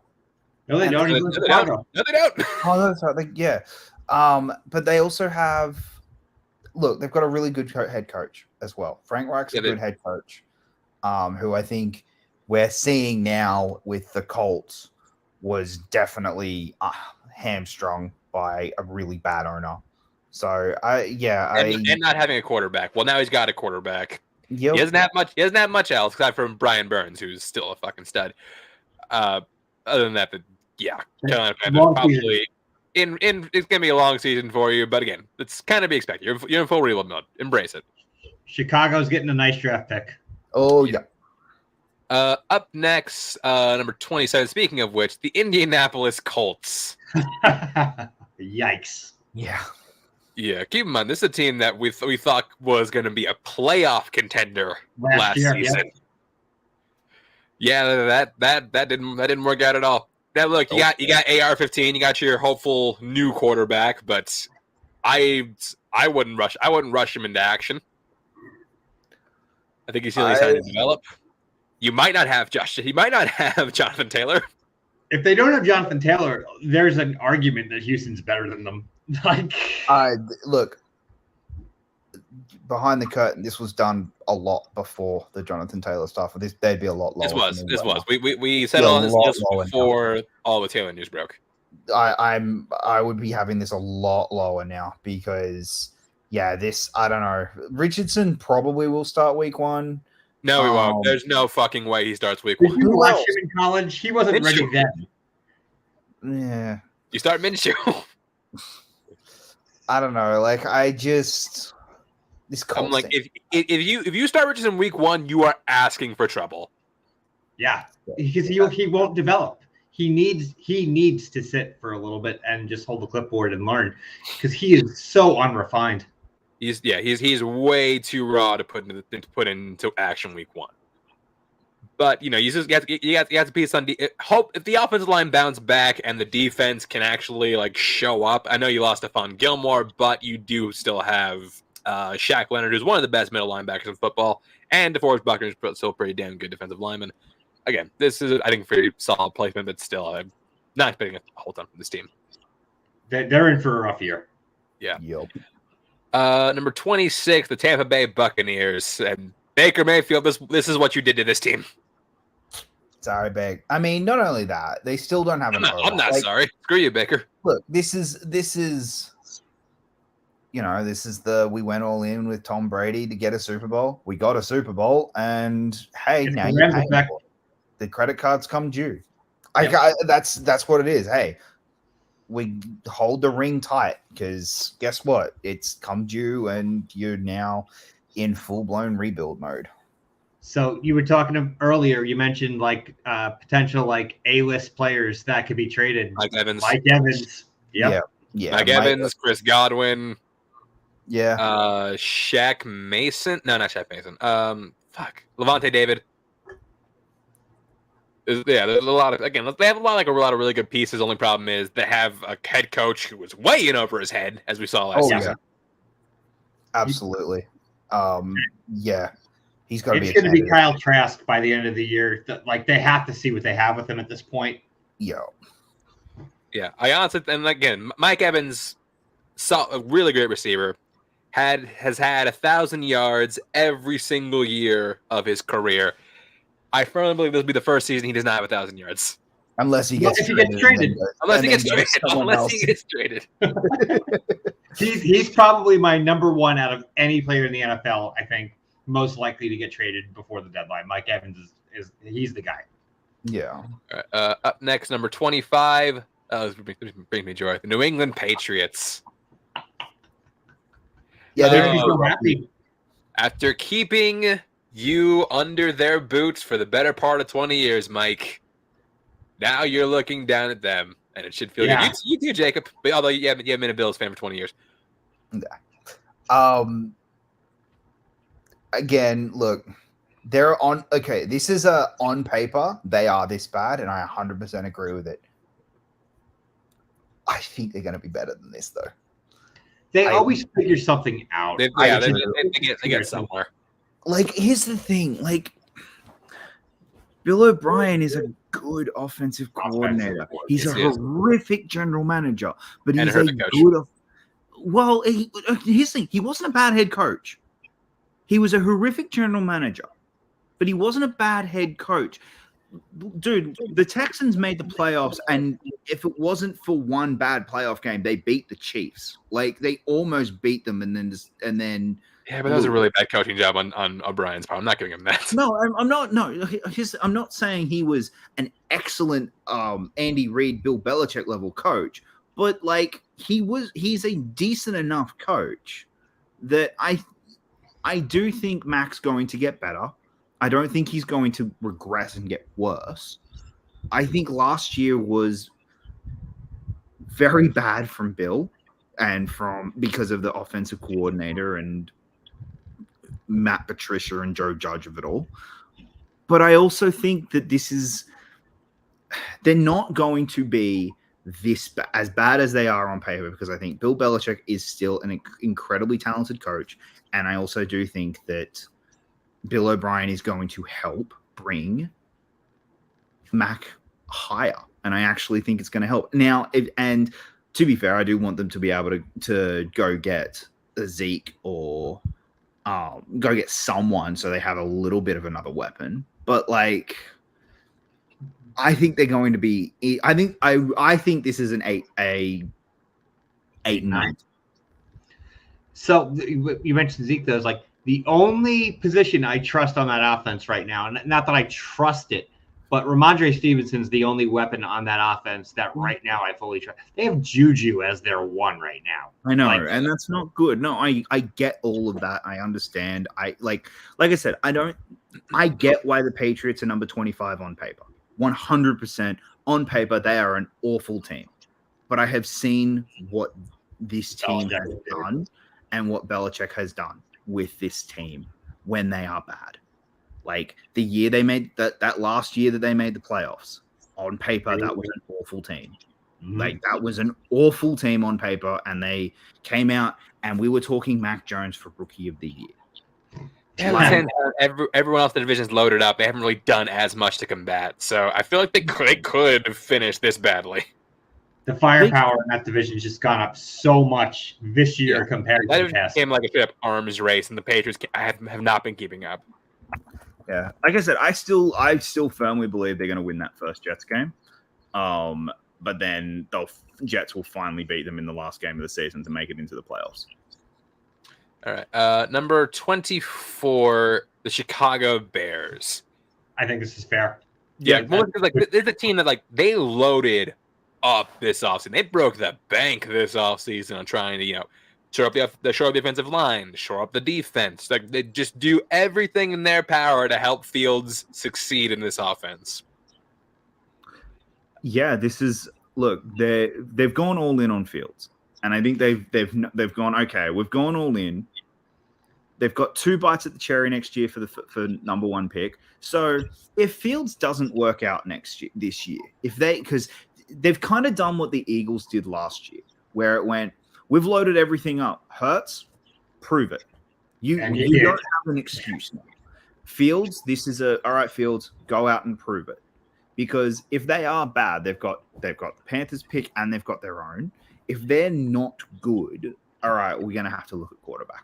E: no, they don't.
D: No,
E: He's in
D: they don't.
E: Chicago.
D: No, they don't.
G: Oh, that's right. Yeah. But they also have. Look, they've got a really good head coach as well. Frank Reich's a good head coach, who I think we're seeing now with the Colts was definitely hamstrung by a really bad owner. So
D: And not having a quarterback. Well, now he's got a quarterback.
G: Yep.
D: He doesn't have much else aside from Brian Burns, who's still a fucking stud. Other than that, Carolina Panthers probably it's gonna be a long season for you, but again, it's kind of be expected. You're in full reload mode. Embrace it.
E: Chicago's getting a nice draft pick.
G: Oh yeah.
D: Up next, number 27. Speaking of which, the Indianapolis Colts.
E: Yikes.
G: Yeah.
D: Yeah, keep in mind this is a team that we thought was going to be a playoff contender last
E: year,
D: season. Yeah, that didn't work out at all. Now look, you got AR-15, you got your hopeful new quarterback, but I wouldn't rush him into action. I think he's still trying to develop. You might not have Jonathan Taylor.
E: If they don't have Jonathan Taylor, there's an argument that Houston's better than them.
G: Look, behind the curtain, this was done a lot before the Jonathan Taylor stuff. They'd be a lot lower.
D: This was. We said all this before all the Taylor news broke.
G: I would be having this a lot lower now because this I don't know. Richardson probably will start week 1.
D: No, he won't. There's no fucking way he starts week 1.
E: Did you watch him in college? He wasn't ready then.
G: Yeah.
D: You start Minshew.
G: I don't know. This
D: I'm like, if you start Richardson week 1, you are asking for trouble.
E: Yeah, because he won't develop. He needs to sit for a little bit and just hold the clipboard and learn because he is so unrefined.
D: He's way too raw to put into action week 1. But you have to piece on hope if the offensive line bounce back and the defense can actually show up. I know you lost Stephon Gilmore, but you do still have Shaq Leonard, who's one of the best middle linebackers in football, and DeForest Buckner is still a pretty damn good defensive lineman. Again, this is I think a pretty solid placement, but still I'm not expecting a whole ton from this team.
E: They're in for a rough year.
D: Yeah.
G: Yep.
D: Number 26, the Tampa Bay Buccaneers, and Baker Mayfield. This is what you did to this team.
G: Sorry, Baker. I mean, not only that, they still don't have.
D: I'm not sorry. Screw you, Baker.
G: Look, this is we went all in with Tom Brady to get a Super Bowl. We got a Super Bowl, and hey, now you're paying for it. The credit cards come due. That's what it is. Hey, we hold the ring tight because guess what? It's come due, and you're now in full blown rebuild mode.
E: So you were talking earlier. You mentioned potential A-list players that could be traded.
D: Mike Evans.
E: Yep.
G: Yeah.
D: Mike Evans, Chris Godwin.
G: Yeah.
D: Shaq Mason. No, not Shaq Mason. Levante David. There's a lot of they have a lot of really good pieces. Only problem is they have a head coach who was way in over his head, as we saw last season.
G: Yeah. Absolutely. Yeah. He's going to be.
E: It's going to be Kyle Trask by the end of the year. They have to see what they have with him at this point.
G: Yeah.
D: I honestly, and again, Mike Evans, saw a really great receiver, has had 1,000 yards every single year of his career. I firmly believe this will be the first season he does not have 1,000 yards.
G: Unless he gets
E: traded.
D: Unless he gets traded.
E: He's probably my number one out of any player in the NFL. I think most likely to get traded before the deadline. Mike Evans is he's the guy.
G: Yeah.
D: Up next, number 25. Bring me joy. The New England Patriots.
G: Yeah,
E: They're
G: they're
E: gonna be so happy.
D: After keeping you under their boots for the better part of 20 years, Mike, now you're looking down at them, and it should feel
E: Yeah.
D: good. You too, Jacob. But although you haven't been a Bills fan for 20 years.
G: Again, look, they're on. Okay, this is on paper they are this bad, and I 100% agree with it. I think they're going to be better than this, though.
E: They always figure something out.
D: They get somewhere.
G: Like, here's the thing. Like, Bill O'Brien is a good offensive coordinator. He's a
D: Yes, he is.
G: horrific general manager, but
D: And a
G: he's a
D: horrific coach.
G: good. Well, here's the thing. He wasn't a bad head coach. He was a horrific general manager, but he wasn't a bad head coach. Dude, the Texans made the playoffs, and if it wasn't for one bad playoff game, they beat the Chiefs. Like, they almost beat them, and then.
D: Yeah, but that was a really bad coaching job on O'Brien's part. I'm not giving him that.
G: No, I'm not. No, I'm not saying he was an excellent Andy Reid, Bill Belichick level coach, but like he's a decent enough coach that I do think Mac's going to get better. I don't think he's going to regress and get worse. I think last year was very bad from Bill and because of the offensive coordinator and Matt Patricia and Joe Judge of it all. But I also think that they're not going to be as bad as they are on paper, because I think Bill Belichick is still an incredibly talented coach. And I also do think that Bill O'Brien is going to help bring Mac higher. And I actually think it's going to help. Now, and to be fair, I do want them to be able to go get a Zeke or go get someone so they have a little bit of another weapon. But like, I think they're going to be. I think this is an 8-9.
E: So you mentioned Zeke, though, is like the only position I trust on that offense right now, and not that I trust it, but Ramondre Stevenson's the only weapon on that offense that right now I fully trust. They have Juju as their one right now.
G: I know,
E: Like,
G: and that's not good. No, I get all of that. I understand. I like I said, I get why the Patriots are number 25 on paper. 100% on paper, they are an awful team. But I have seen what this team has done and what Belichick has done with this team when they are bad. Like the year they made that last year that they made the playoffs, on paper, that was an awful team. Like that was an awful team on paper, and they came out and we were talking Mac Jones for Rookie of the Year.
D: Everyone else in the division's loaded up. They haven't really done as much to combat. So I feel like they could have finished this badly.
E: The firepower in that division has just gone up so much this year compared to
D: That
E: the past.
D: became like a straight up arms race, and the Patriots have not been keeping up.
G: Yeah, like I said, I still firmly believe they're going to win that first Jets game. But then Jets will finally beat them in the last game of the season to make it into the playoffs.
D: All right, number 24, the Chicago Bears.
E: I think this is fair.
D: Yeah, there's a team that they loaded up this offseason. They broke the bank this offseason on trying to shore up the offensive line, shore up the defense. Like they just do everything in their power to help Fields succeed in this offense.
G: Yeah, they've gone all in on Fields, and I think they've gone, okay, we've gone all in. They've got 2 bites at the cherry next year for number 1 pick. So if Fields doesn't work out this year, because they've kind of done what the Eagles did last year, where it went, we've loaded everything up. Hurts, prove it. You don't have an excuse now. Fields, all right, Fields, go out and prove it. Because if they are bad, they've got the Panthers pick and they've got their own. If they're not good, all right, we're going to have to look at quarterback.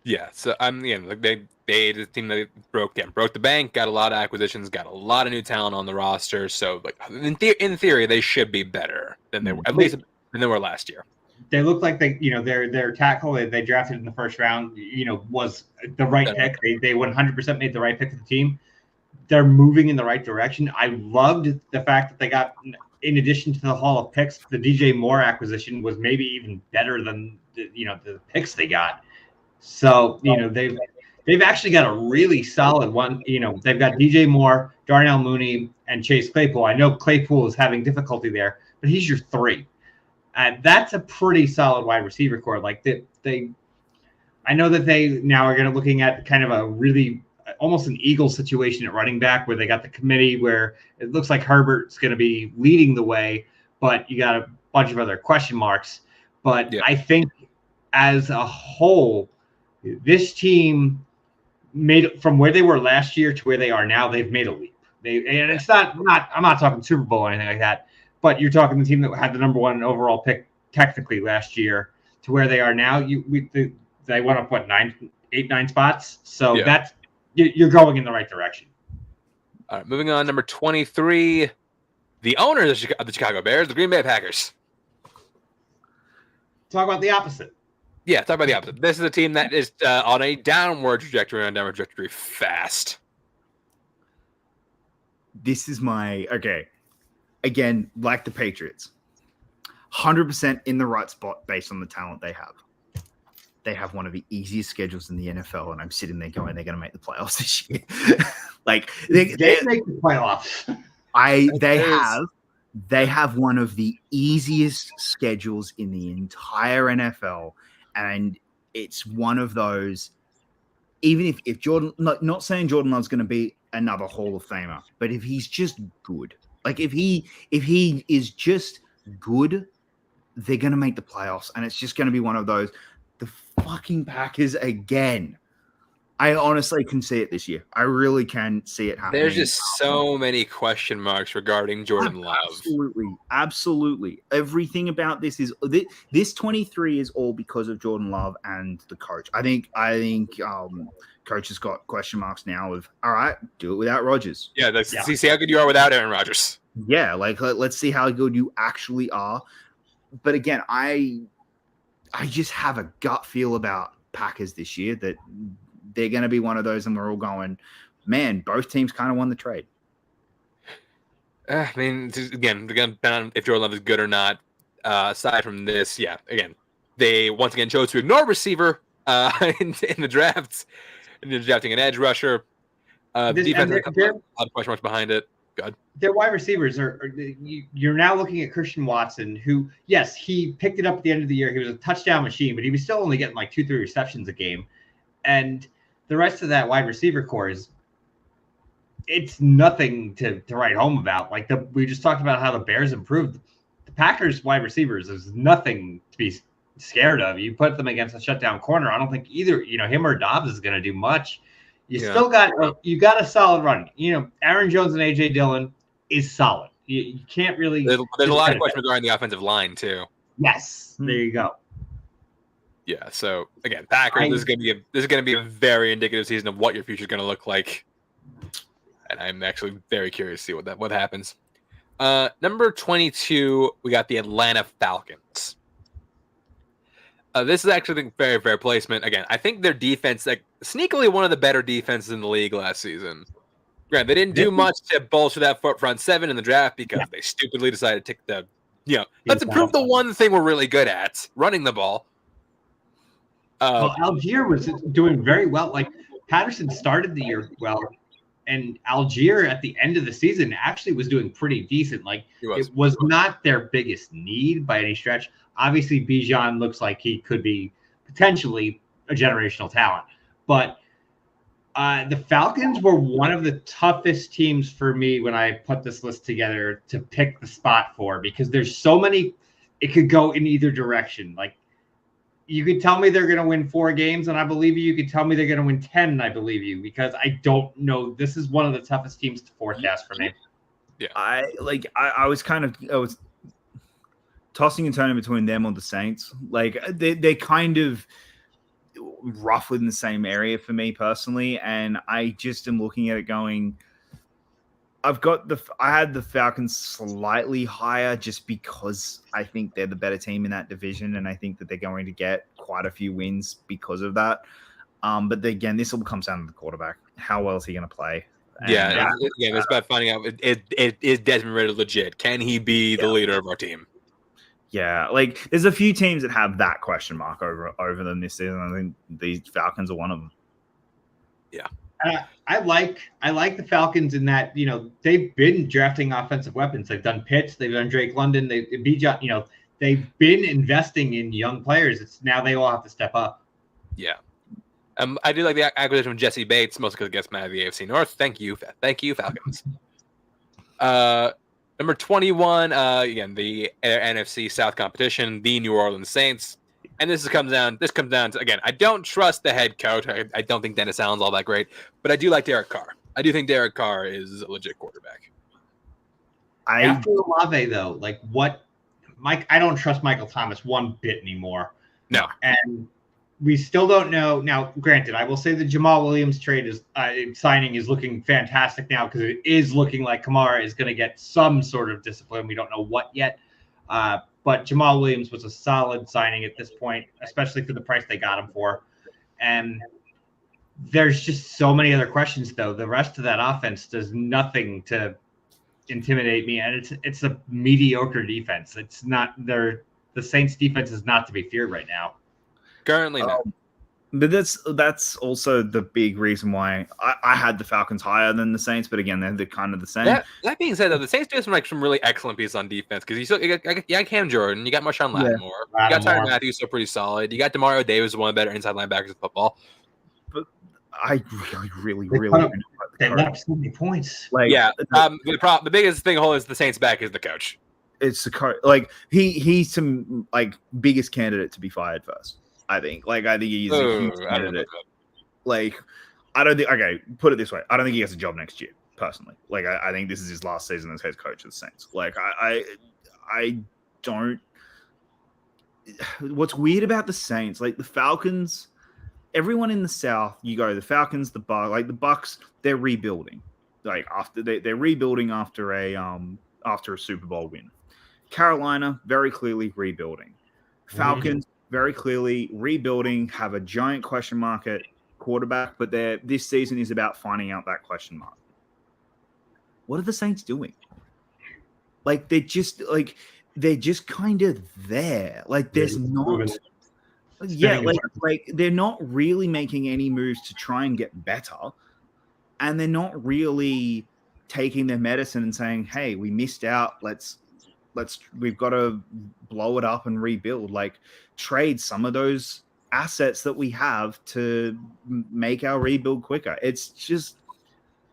D: Yeah, so they the team that broke the bank, got a lot of acquisitions, got a lot of new talent on the roster. So in theory, they should be better than they were, at least than they were last year.
E: they look like their tackle they drafted in the first round, was the right pick. They 100% made the right pick for the team. They're moving in the right direction. I loved the fact that they got, in addition to the haul of picks, the DJ Moore acquisition was maybe even better than the picks they got. So they've actually got a really solid one. They've got DJ Moore, Darnell Mooney, and Chase Claypool. I know Claypool is having difficulty there, but he's your 3. That's a pretty solid wide receiver core. Like I know that they now are going to looking at kind of a really almost an Eagles situation at running back, where they got the committee where it looks like Herbert's going to be leading the way, but you got a bunch of other question marks. But I think as a whole, this team made from where they were last year to where they are now, they've made a leap. And it's not I'm not talking Super Bowl or anything like that, but you're talking the team that had the number 1 overall pick technically last year to where they are now. They went up 9 spots. So that's you're going in the right direction.
D: All right, moving on. Number 23, the owners of the Chicago Bears, the Green Bay Packers.
E: Talk about the opposite.
D: Yeah, talk about the opposite. This is a team that is on a downward trajectory fast.
F: This is again, like the Patriots, 100% in the right spot based on the talent they have. They have one of the easiest schedules in the NFL, and I'm sitting there going, they're going to make the playoffs this year.
E: They make the playoffs.
F: They have one of the easiest schedules in the entire NFL, and it's one of those. Even if Jordan, not saying Jordan Love's going to be another Hall of Famer, but if he's just good, like if he is just good, they're going to make the playoffs, and it's just going to be one of those. The fucking Packers again. I honestly can see it this year. I really can see it happening.
D: There's just so many question marks regarding Jordan Love.
F: Absolutely. Everything about this is this 23 is all because of Jordan Love and the coach. I think coach has got question marks now of, all right, do it without Rodgers.
D: Yeah, see how good you are without Aaron Rodgers.
F: Yeah, let's see how good you actually are. But again, I just have a gut feel about Packers this year that they're going to be one of those, and we're all going, man, both teams kind of won the trade.
D: I mean, again, depending on if Jordan Love is good or not. Aside from this, again, they once again chose to ignore receiver in the drafts, and they're drafting an edge rusher. Defense has a lot of question marks behind it. God.
E: Their wide receivers you're now looking at Christian Watson, who, yes, he picked it up at the end of the year. He was a touchdown machine, but he was still only getting like 2-3 receptions a game. And the rest of that wide receiver core it's nothing to write home about. Like we just talked about how the Bears improved. The Packers wide receivers is nothing to be scared of. You put them against a shutdown corner, I don't think either, him or Dobbs is going to do much. You got a solid run. Aaron Jones and AJ Dillon is solid. You can't really.
D: There's a lot of questions regarding the offensive line too.
E: Yes, there you go.
D: Yeah. So again, Packers. This is going to be a very indicative season of what your future is going to look like, and I'm actually very curious to see what happens. Number 22, we got the Atlanta Falcons. This is actually very fair placement. Again, I think their defense, sneakily one of the better defenses in the league last season. Grant, they didn't do much to bolster that front 7 in the draft because they stupidly decided to take let's improve the one thing we're really good at, running the ball.
E: Algier was doing very well. Like Patterson started the year well, and Algier at the end of the season actually was doing pretty decent. Like it was not their biggest need by any stretch. Obviously, Bijan looks like he could be potentially a generational talent. But the Falcons were one of the toughest teams for me when I put this list together to pick the spot for, because there's so many. It could go in either direction. Like you could tell me they're going to win 4 games, and I believe you. You could tell me they're going to win 10, and I believe you, because I don't know. This is one of the toughest teams to forecast for me.
F: Yeah, I was tossing and turning between them or the Saints. Like they're kind of roughly in the same area for me personally, and I just am looking at it going, I had the Falcons slightly higher just because I think they're the better team in that division, and I think that they're going to get quite a few wins because of that. But again, this all comes down to the quarterback. How well is he going to play?
D: Yeah, again, it's about finding out is Desmond Ridder legit? Can he be the leader of our team?
F: Yeah, like there's a few teams that have that question mark over them this season. I think the Falcons are one of them.
D: Yeah.
E: I like the Falcons in that, you know, they've been drafting offensive weapons. They've done Pitts, they've done Drake London, they've been investing in young players. It's now they all have to step up.
D: Yeah. I do like the acquisition of Jesse Bates, mostly because it gets mad at the AFC North. Thank you, Falcons. Number 21, again, the NFC South competition, the New Orleans Saints. And this comes down to, again, I don't trust the head coach. I don't think Dennis Allen's all that great, but I do like Derek Carr. I do think Derek Carr is a legit quarterback.
E: After Olave, though, I don't trust Michael Thomas one bit anymore.
D: No.
E: And we still don't know. Now, granted, I will say the Jamal Williams signing is looking fantastic now because it is looking like Kamara is going to get some sort of discipline. We don't know what yet. But Jamal Williams was a solid signing at this point, especially for the price they got him for. And there's just so many other questions, though. The rest of that offense does nothing to intimidate me, and it's a mediocre defense. It's not the Saints defense is not to be feared right now.
D: Currently, no.
F: But that's also the big reason why I had the Falcons higher than the Saints. But again, they're kind of the same.
D: That being said, though, the Saints do have some really excellent pieces on defense because you got Cam Jordan, you got Marshawn Lattimore, you got Tyrann Mathieu, so pretty solid. You got Demario Davis, one of the better inside linebackers in football.
F: But I really
E: they left so many points.
D: The biggest thing holding the Saints back is the coach.
F: It's the coach. Like he's some biggest candidate to be fired first. I think he's a huge candidate. I don't think. Okay, put it this way: I don't think he gets a job next year. Personally, I think this is his last season as head coach of the Saints. I don't. What's weird about the Saints, the Falcons, everyone in the South, you go the Falcons, the Bucks, they're rebuilding. They're rebuilding after a Super Bowl win. Carolina very clearly rebuilding. Falcons. Very clearly rebuilding, have a giant question mark at quarterback, but this season is about finding out that question mark. What are the Saints doing? They're just kind of there. There's not. Yeah, they're not really making any moves to try and get better, and they're not really taking their medicine and saying, "Hey, we missed out. We've got to blow it up and rebuild. Trade some of those assets that we have to make our rebuild quicker." It's just.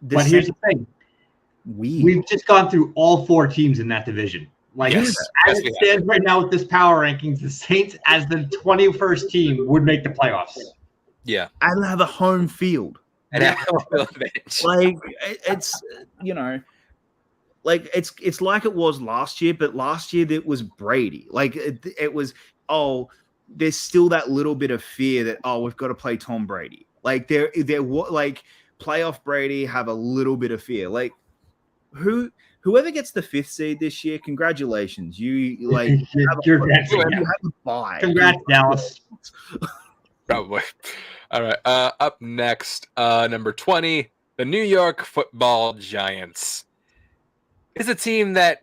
E: But here's the thing: we've just gone through all four teams in that division. As it stands right now with this power rankings, the Saints, as the 21st team, would make the playoffs.
D: Yeah,
F: and have a home field.
D: And have a home advantage.
F: It's it's like it was last year, but last year it was Brady. It was, there's still that little bit of fear that, we've got to play Tom Brady. Playoff Brady have a little bit of fear. Whoever gets the 5th seed this year, congratulations. You have a bye.
E: Congrats, Dallas.
D: Probably. All right. Up next, number 20, the New York Football Giants. It's a team that,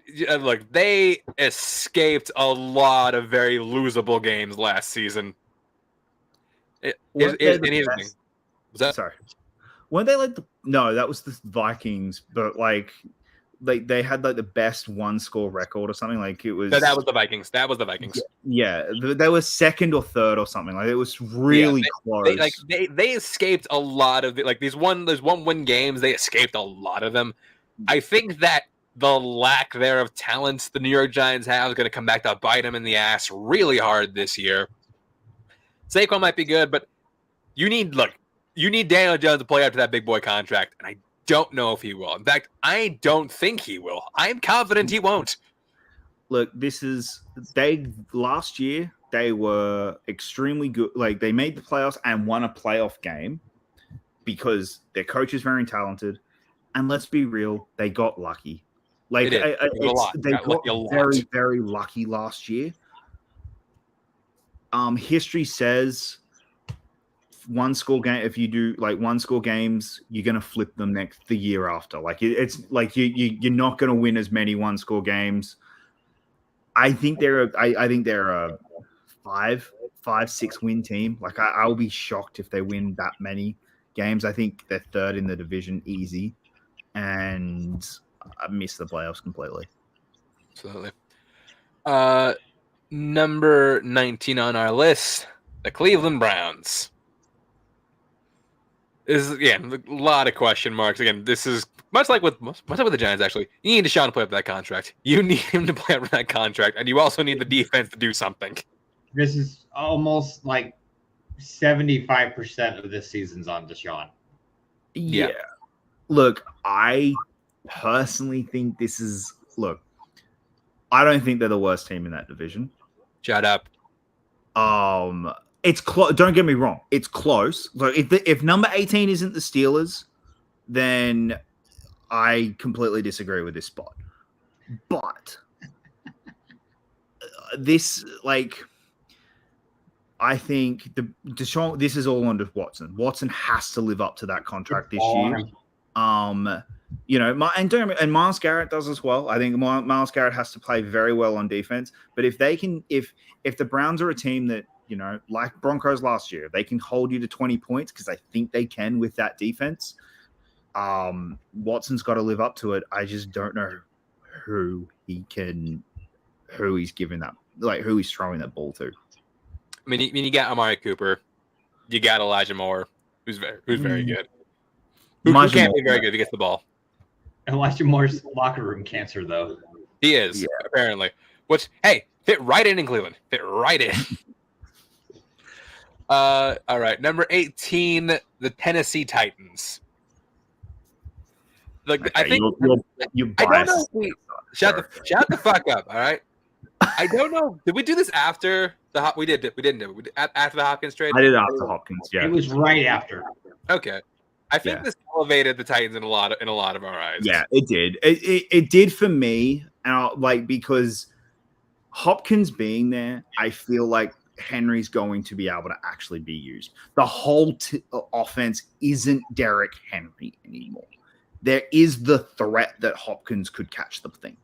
D: they escaped a lot of very losable games last season.
F: Sorry. Weren't they no, that was the Vikings, but they had the best one-score record or something. It was.
D: No, that was the Vikings.
F: Yeah, they were second or third or something. It was really close.
D: They escaped a lot of these one-win games. They escaped a lot of them. I think that the lack there of talent the New York Giants have is going to come back to bite them in the ass really hard this year. Saquon might be good, but you need Daniel Jones to play up to that big boy contract, and I don't know if he will. In fact, I don't think he will. I'm confident he won't.
F: Look, last year they were extremely good. They made the playoffs and won a playoff game because their coach is very talented. And let's be real, they got lucky. Like
D: They did. They got a lot.
F: they
D: Got lucky a
F: got
D: lot.
F: very, very lucky last year. History says one score game. If you do like one score games, you're gonna flip them the year after. Like it's like you're not gonna win as many one score games. I think they're a 5-6 win team. Like I'll be shocked if they win that many games. I think they're third in the division easy, and I missed the playoffs completely.
D: Absolutely. Number 19 on our list, the Cleveland Browns. This is again a lot of question marks. Again, this is much like with the Giants. Actually, you need Deshaun to play up that contract. You need him to play up that contract, and you also need the defense to do something.
E: This is almost like 75% of this season's on Deshaun.
F: Yeah. Look, I personally think this is I don't think they're the worst team in that division.
D: Shut up.
F: It's close. Don't get me wrong. It's close. So if number 18 isn't the Steelers, then I completely disagree with this spot. But this, I think Deshaun. This is all under Watson. Watson has to live up to that contract this year. And Myles Garrett does as well. I think Myles Garrett has to play very well on defense. But if they can, if the Browns are a team that, like Broncos last year, they can hold you to 20 points, because I think they can with that defense. Watson's got to live up to it. I just don't know who he's giving that, who he's throwing that ball to.
D: I mean, you got Amari Cooper, you got Elijah Moore, who's very good. Who can't be very good if he gets the ball.
E: Elijah Moore's locker room cancer, though.
D: He is, apparently. Which, hey, fit right in Cleveland. Fit right in. All right, number 18, the Tennessee Titans. Look,
F: Okay,
D: I think
F: you
D: I don't
F: biased.
D: know. If we, shut the fuck up. All right. I don't know. Did we do this after the we did? We didn't do it. After the Hopkins trade.
F: I did after Hopkins. Yeah,
E: It was right after.
D: Okay. I think
F: Yeah.
D: this elevated the Titans in a lot of our eyes.
F: Yeah, it did. It did for me, and because Hopkins being there, I feel like Henry's going to be able to actually be used. The whole offense isn't Derrick Henry anymore. There is the threat that Hopkins could catch the thing,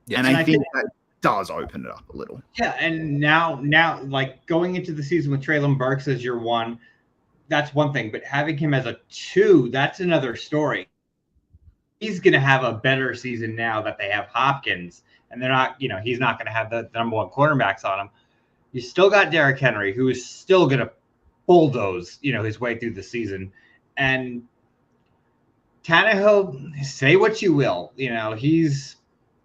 D: Yes.
F: and
E: And
F: I
E: I
F: think
E: think-
F: that does open it up a little.
E: Yeah, and now, like going into the season with Treylon Burks as your one, that's one thing. But having him as a 2, that's another story. He's going to have a better season now that they have Hopkins, and they're not, he's not going to have the number 1 cornerbacks on him. You still got Derrick Henry, who is still going to bulldoze, his way through the season. And Tannehill, say what you will, he's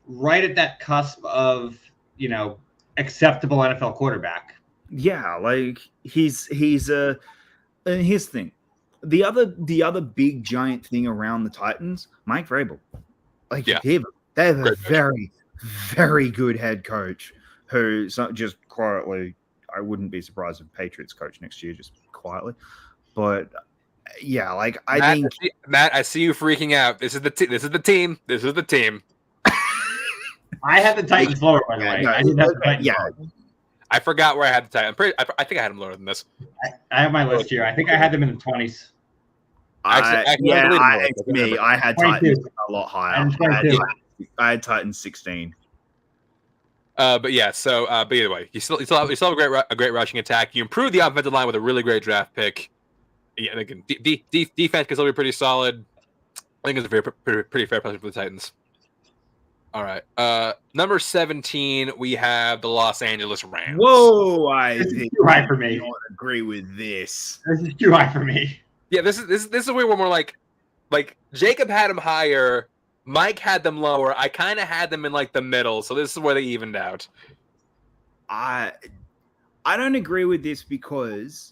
E: right at that cusp of, acceptable NFL quarterback.
F: Yeah, he's and here's the thing. The other big giant thing around the Titans, Mike Vrabel. They have a
D: Great
F: very, very good head coach who's not just quietly. I wouldn't be surprised if Patriots coach next year, just quietly. But yeah, I think
D: Matt, I see you freaking out. This is the team. This is the team.
E: I had the Titans lower, by the way.
F: No,
E: I didn't have the Titans
F: yeah.
E: lower.
D: I forgot where I had the Titans. I think I had them lower than this.
E: I have my list here. I think I had them in the 20s.
D: Actually, I believe more.
F: it's me. I had
E: 22.
F: Titans a lot higher.
E: And 22.
F: I had Titans 16.
D: But yeah, so but either way, you still have a great rushing attack. You improve the offensive line with a really great draft pick. Yeah, and again, defense can still be pretty solid. I think it's a pretty fair place for the Titans. All right, number 17, we have the Los Angeles Rams.
F: Whoa, I
E: This is
F: think
E: too high for me.
F: I don't agree with this.
E: This is too high for me.
D: Yeah, this is where we're more like Jacob had them higher, Mike had them lower. I kind of had them in the middle, so this is where they evened out.
F: I don't agree with this because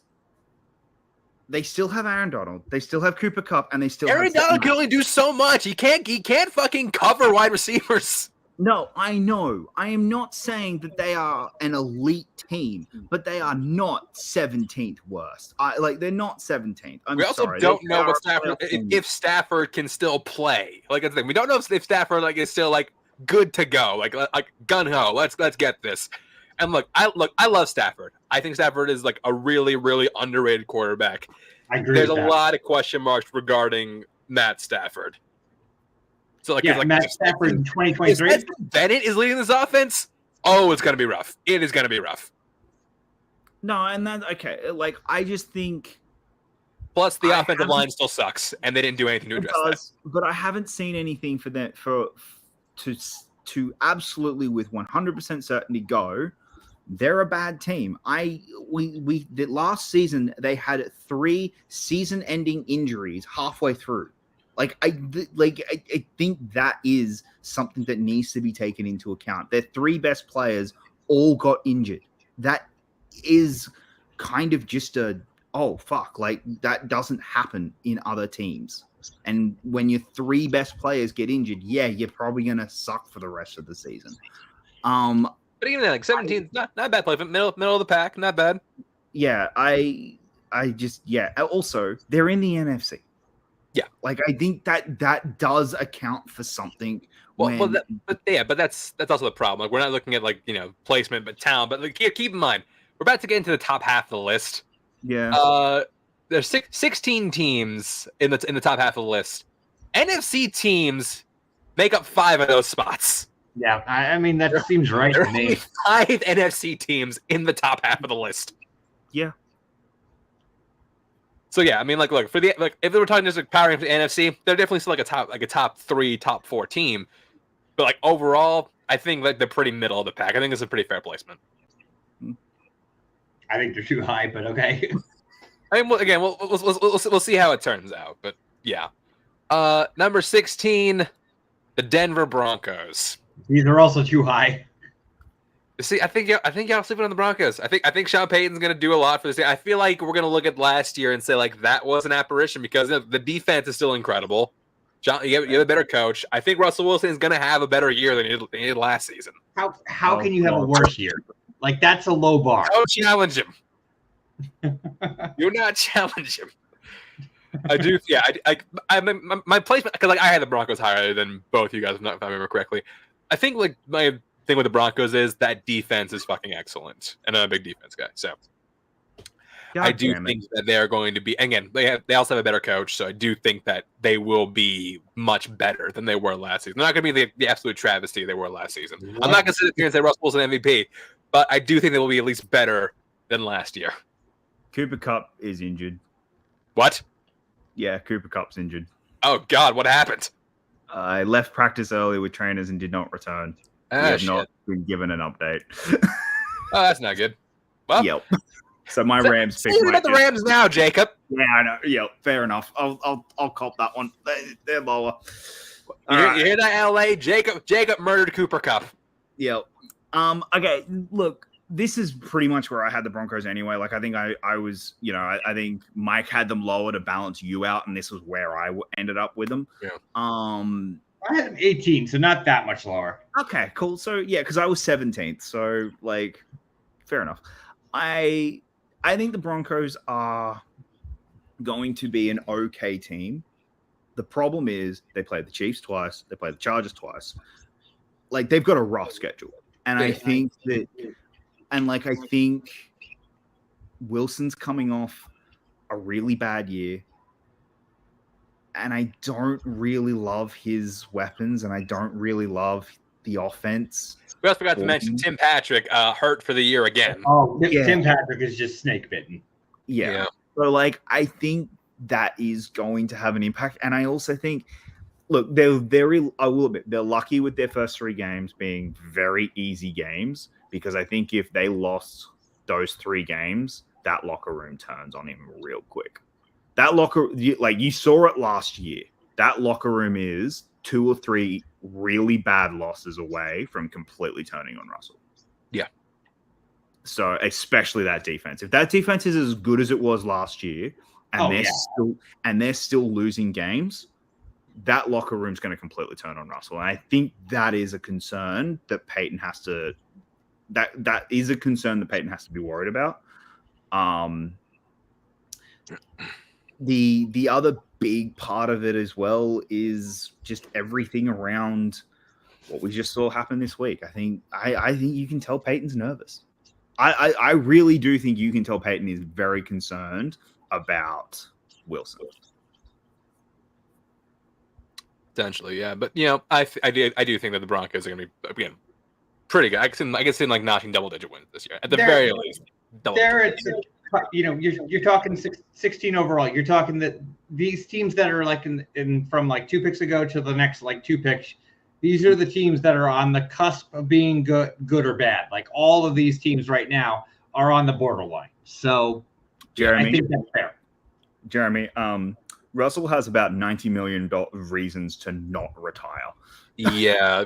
F: they still have Aaron Donald, they still have Cooper Kupp, and they still
D: Aaron
F: have
D: Donald can only do so much. He can't fucking cover wide receivers.
F: No, I know. I am not saying that they are an elite team, but they are not 17th worst. They're not 17th.
D: We also don't know what Stafford if Stafford can still play. Like that's the thing. We don't know if Stafford is still like good to go. Like gun ho. Let's get this. And I love Stafford. I think Stafford is like a really, really underrated quarterback.
E: I agree.
D: There's a lot of question marks regarding Matt Stafford. So
E: Matt Stafford in 2023.
D: If Bennett is leading this offense, it's going to be rough. It is going to be rough.
F: No, and that's okay. Like I just think.
D: Plus, the offensive line still sucks, and they didn't do anything to address that.
F: But I haven't seen anything for that to absolutely with 100% certainty go. They're a bad team. The last season they had 3 season-ending injuries halfway through. I think that is something that needs to be taken into account. Their 3 best players all got injured. That is kind of just that doesn't happen in other teams. And when your 3 best players get injured, you're probably gonna suck for the rest of the season.
D: But even then, 17, not a bad play, but middle of the pack, not bad.
F: Yeah, Also, they're in the NFC.
D: Yeah,
F: I think that does account for something.
D: But that's also the problem. We're not looking at placement, but talent. But keep in mind, we're about to get into the top half of the list.
F: Yeah.
D: There's 16 teams in the top half of the list. NFC teams make up 5 of those spots.
E: Yeah, I mean that seems right
D: There
E: to
D: are
E: me.
D: only 5 NFC teams in the top half of the list.
F: Yeah.
D: So yeah, I mean, look for the if they were talking just powering for the NFC, they're definitely still a top 3, top 4 team. But overall, I think they're pretty middle of the pack. I think it's a pretty fair placement.
E: I think they're too high, but okay.
D: I mean, again, we'll see how it turns out. But yeah, number 16, the Denver Broncos.
E: These are also too high.
D: See, I think y'all sleeping on the Broncos. I think Sean Payton's going to do a lot for this. I feel like we're going to look at last year and say that was an apparition because the defense is still incredible. John, you have a better coach. I think Russell Wilson is going to have a better year than he did last season.
E: How can you have a worse year? That's a low bar.
D: Don't challenge him. Do not challenge him. I do. Yeah, my placement because I had the Broncos higher than both you guys, if I remember correctly. I think my thing with the Broncos is that defense is fucking excellent, and I'm a big defense guy. So I do think that they are going to be. Again, they also have a better coach, so I do think that they will be much better than they were last season. They're not going to be the absolute travesty they were last season. I'm not going to sit here and say Russell Wilson MVP, but I do think they will be at least better than last year.
F: Cooper Kupp is injured.
D: What?
F: Yeah, Cooper Kupp's injured.
D: Oh God, what happened?
F: I left practice early with trainers and did not return. We have not been given an update.
D: Oh, that's not good. Well,
F: yep. So my Rams pick.
D: Say about the Rams now, Jacob.
F: Yeah, I know. Yep, fair enough. I'll cop that one. They're lower.
D: You hear that, LA? Jacob murdered Cooper Kupp.
F: Yep. Okay. Look, this is pretty much where I had the Broncos anyway. I think I was, I think Mike had them lower to balance you out, and this was where I ended up with them.
D: Yeah.
E: I had them 18, so not that much lower.
F: Okay, cool. So yeah, because I was 17th, so fair enough. I think the Broncos are going to be an okay team. The problem is they played the Chiefs twice, they played the Chargers twice. They've got a rough schedule, and I think that. And I think Wilson's coming off a really bad year. And I don't really love his weapons, and I don't really love the offense.
D: We also forgot to mention Tim Patrick hurt for the year again.
E: Oh, yeah. Tim Patrick is just snake bitten.
F: Yeah. So I think that is going to have an impact. And I also think, look, I will admit, they're lucky with their first 3 games being very easy games. Because I think if they lost those 3 games, that locker room turns on him real quick. That you saw it last year. That locker room is 2 or 3 really bad losses away from completely turning on Russell.
D: Yeah.
F: So especially that defense. If that defense is as good as it was last year, and they're still losing games, that locker room's going to completely turn on Russell. And I think that is a concern that Peyton has to that is a concern that Peyton has to be worried about. The other big part of it as well is just everything around what we just saw happen this week. I think you can tell Peyton's nervous. I really do think you can tell Peyton is very concerned about Wilson.
D: Potentially, yeah. But I do think that the Broncos are going to be again pretty good. I can see like notching double-digit wins this year at the very least.
E: You're talking 16 overall. You're talking that these teams that are like in from like 2 picks ago to the next like 2 picks. These are the teams that are on the cusp of being good or bad. Like all of these teams right now are on the borderline. So,
F: Jeremy,
E: I think that's fair.
F: Jeremy, Russell has about $90 million reasons to not retire.
D: Yeah,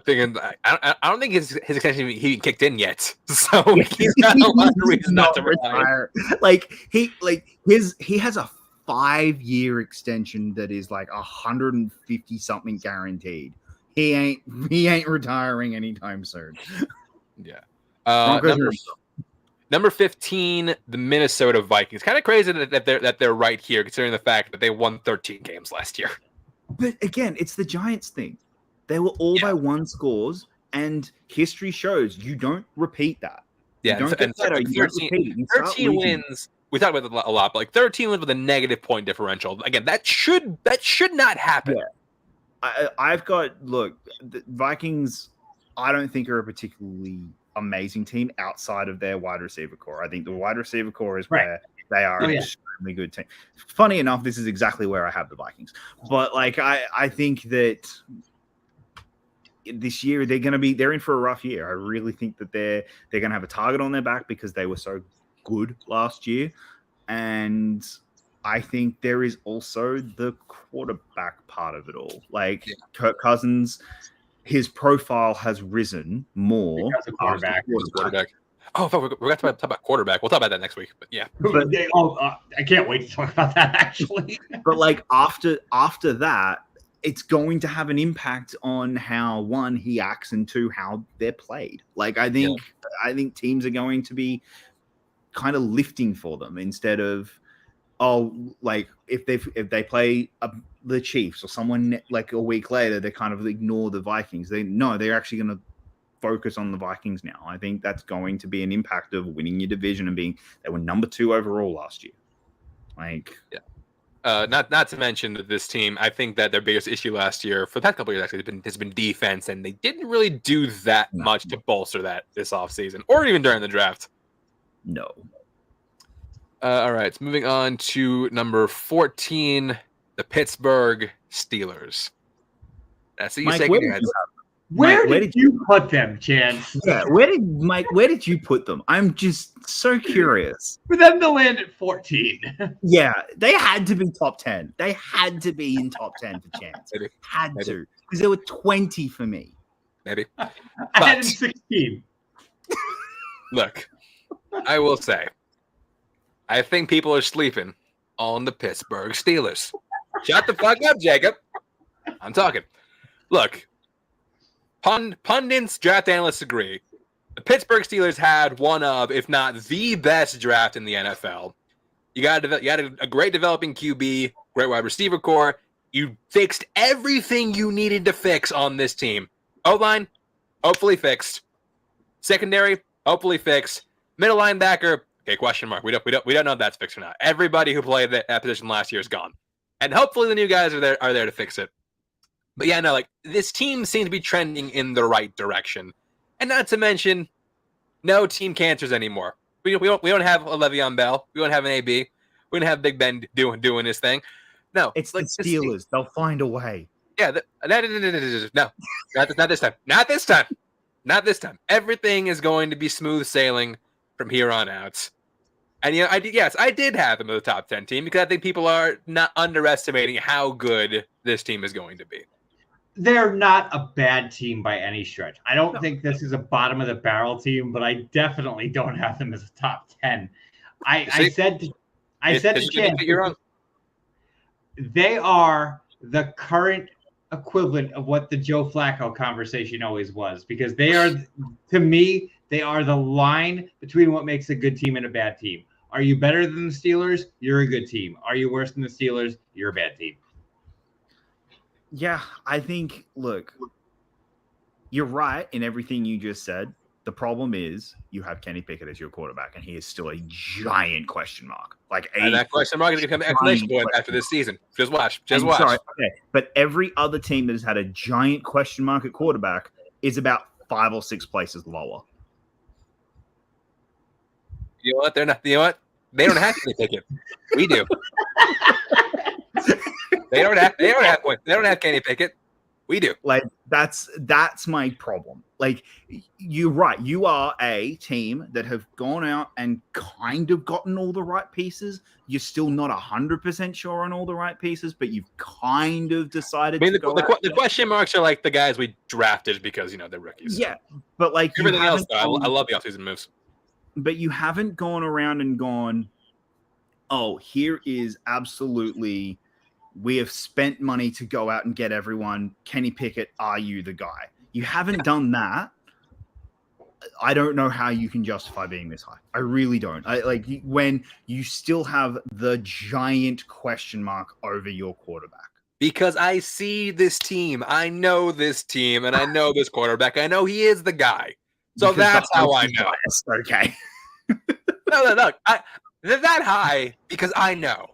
D: I don't think his extension he kicked in yet, so he's got a lot of reasons not to retire.
F: He has a 5-year extension that is like 150 something guaranteed. He ain't retiring anytime soon.
D: Yeah. Number 15, the Minnesota Vikings. Kind of crazy that they're right here, considering the fact that they won 13 games last year.
F: But again, it's the Giants thing. They were all by 1 scores, and history shows you don't repeat that.
D: Yeah,
F: you don't get better. You don't repeat it. You start
D: 13
F: losing.
D: wins. We talk about that a lot, but like 13 wins with a negative point differential. Again, that should not happen.
F: Yeah. The Vikings, I don't think are a particularly amazing team outside of their wide receiver core. I think the wide receiver core is where they are an extremely good team. Funny enough, this is exactly where I have the Vikings. But like I think that this year they're in for a rough year. I really think that they're gonna have a target on their back because they were so good last year. And I think there is also the quarterback part of it all. Like Kirk Cousins, his profile has risen more.
E: Because of quarterback.
D: Oh, we got to talk about quarterback. We'll talk about that next week. But yeah.
E: But I can't wait to talk about that actually.
F: But like after that, it's going to have an impact on how, 1, he acts, and 2, how they're played. Like I think teams are going to be kind of lifting for them instead of like if they play the Chiefs or someone like a week later, they kind of ignore the Vikings. They're actually going to focus on the Vikings now. I think that's going to be an impact of winning your division and they were number 2 overall last year. Like,
D: yeah. Not to mention that this team, I think that their biggest issue last year for the past couple of years actually has been defense, and they didn't really do that much to bolster that this offseason or even during the draft.
F: No.
D: All right, so moving on to number 14, the Pittsburgh Steelers. That's what you say.
E: Where did you put them, Chance?
F: Yeah, where did you put them? I'm just so curious.
E: For them to land at 14.
F: Yeah, they had to be top 10. They had to be in top 10 for Chance.
D: Maybe.
F: To. Because there were 20 for me.
D: Maybe.
E: I had 16.
D: Look, I will say, I think people are sleeping on the Pittsburgh Steelers. Shut the fuck up, Jacob. I'm talking. Look, pundits, draft analysts agree. The Pittsburgh Steelers had one of, if not the best draft in the NFL. You had a great developing QB, great wide receiver core. You fixed everything you needed to fix on this team. O-line, hopefully fixed. Secondary, hopefully fixed. Middle linebacker, okay, question mark. We don't know if that's fixed or not. Everybody who played that position last year is gone, and hopefully the new guys are there to fix it. But yeah, no, like this team seems to be trending in the right direction, and not to mention, no team cancers anymore. We don't have a Le'Veon Bell. We don't have an AB. We don't have Big Ben doing his thing. No,
F: it's like the Steelers. They'll find a way.
D: Yeah, no, not this time. Not this time. Not this time. Everything is going to be smooth sailing from here on out. And I did have them as a top 10 team because I think people are not underestimating how good this team is going to be.
E: They're not a bad team by any stretch. I don't think this is a bottom of the barrel team, but I definitely don't have them as a top 10. I said to Chad,
D: you're wrong.
E: They are the current equivalent of what the Joe Flacco conversation always was, because they are, to me, they are the line between what makes a good team and a bad team. Are you better than the Steelers? You're a good team. Are you worse than the Steelers? You're a bad team.
F: Yeah, I think, look, you're right in everything you just said. The problem is you have Kenny Pickett as your quarterback, and he is still a giant question mark.
D: And that question mark is going to become an exclamation point after this season. Just watch. Just watch.
F: Sorry, okay. But every other team that has had a giant question mark at quarterback is about 5 or 6 places lower.
D: You know what? They're not. You know what? They don't have Kenny Pickett. We do. They don't have Kenny Pickett. We do.
F: Like that's my problem. Like you're right. You are a team that have gone out and kind of gotten all the right pieces. You're still not 100% sure on all the right pieces, but you've kind of decided.
D: I mean, the question marks are like the guys we drafted because they're rookies.
F: Yeah, but like
D: everything else, though, I love the offseason moves.
F: But you haven't gone around and gone, oh, here is absolutely. We have spent money to go out and get everyone. Kenny Pickett, are you the guy? You haven't done that. I don't know how you can justify being this high. I really don't. When you still have the giant question mark over your quarterback.
D: Because I see this team. I know this team, and I know this quarterback. I know he is the guy. So because that's how I know.
F: Okay.
D: No. They're that high because I know.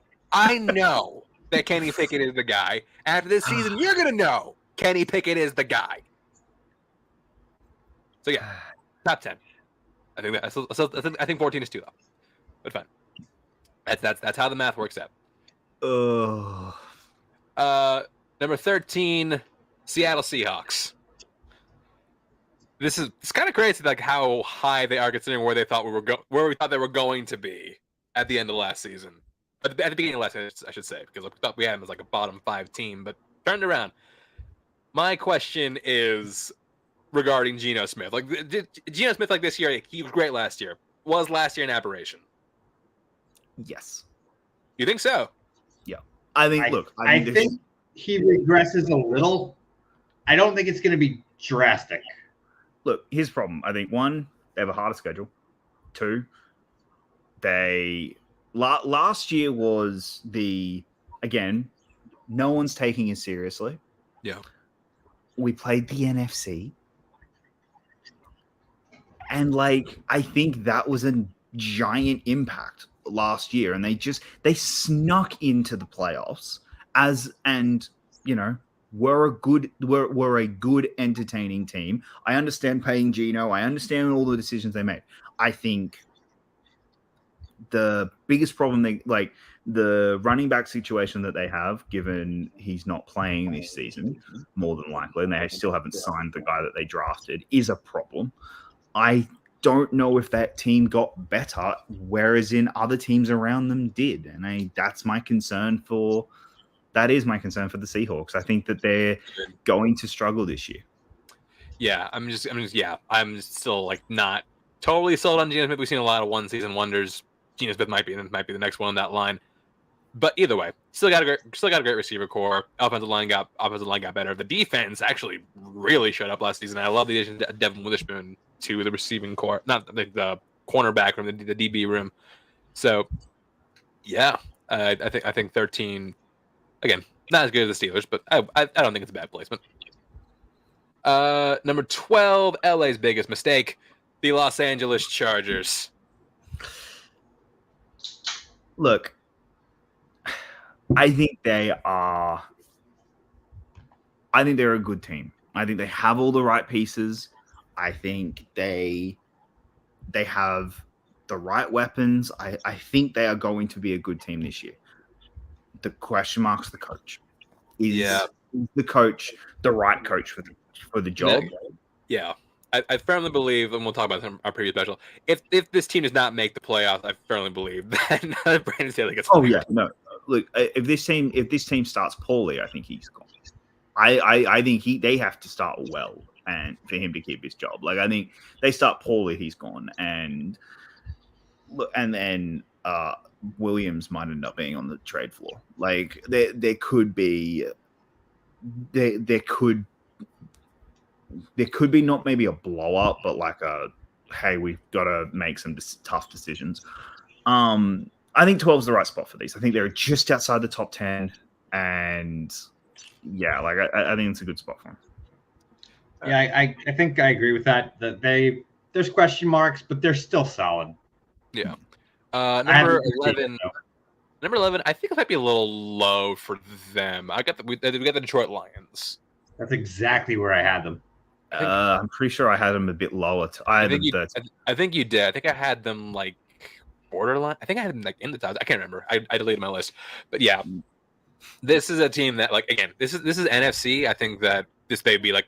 D: That Kenny Pickett is the guy. After this season, you're gonna know Kenny Pickett is the guy. So yeah, top 10. I think 14 is too low, but fine. That's how the math works out. Number 13, Seattle Seahawks. It's kind of crazy, like how high they are considering where they thought where we thought they were going to be at the end of last season. At the beginning of last season, I should say, because we thought we had them as like a bottom 5 team, but turned around. My question is regarding Geno Smith. Like Geno Smith, like this year, he was great last year. Was last year an aberration?
F: Yes.
D: You think so?
F: Yeah. I think.
E: I think he regresses a little. I don't think it's going to be drastic.
F: Look, here's the problem. I think 1, they have a harder schedule. 2, last year was again, no one's taking it seriously.
D: Yeah. We
F: played the NFC. And I think that was a giant impact last year. And they snuck into the playoffs we're a good entertaining team. I understand paying Geno. I understand all the decisions they made. I think the biggest problem the running back situation that they have, given he's not playing this season, more than likely, and they still haven't signed the guy that they drafted, is a problem. I don't know if that team got better, whereas in other teams around them did, and that's my concern for. That is my concern for the Seahawks. I think that they're going to struggle this year.
D: Yeah, I'm still not totally sold on Geno Smith. We've seen a lot of one-season wonders. Geno Smith might be the next one on that line. But either way, still got a great receiver core. Offensive line got better. The defense actually really showed up last season. I love the addition of Devin Witherspoon to the receiving core, not the cornerback from the DB room. So yeah, I think 13. Again, not as good as the Steelers, but I don't think it's a bad placement. Number 12, LA's biggest mistake, the Los Angeles Chargers.
F: Look, I think they're a good team. I think they have all the right pieces. I think they have the right weapons. I think they are going to be a good team this year. The question mark's the coach. Is the coach the right coach for the job?
D: Yeah. I firmly believe, and we'll talk about our previous special, if this team does not make the playoffs, I firmly believe that Brandon Staley gets fired.
F: Oh yeah, no. Look, if this team starts poorly, I think he's gone. I think they have to start well and for him to keep his job. I think they start poorly, he's gone. And then Williams might end up being on the trade floor. There could be there could be not maybe a blow up, but like hey, we've got to make some tough decisions. I think 12 is the right spot for these. I think they're just outside the top 10, and yeah, like I think it's a good spot for them.
E: Yeah, I think I agree with that. That there's question marks, but they're still solid.
D: Yeah. Number 11. Number 11, I think it might be a little low for them. We got the Detroit Lions.
E: That's exactly where I had them.
F: I'm pretty sure I had them a bit lower. I think
D: you did. I think I had them like borderline. I think I had them like in the top. I can't remember. I deleted my list. But yeah, this is a team that, like, again, this is NFC. I think that this may be like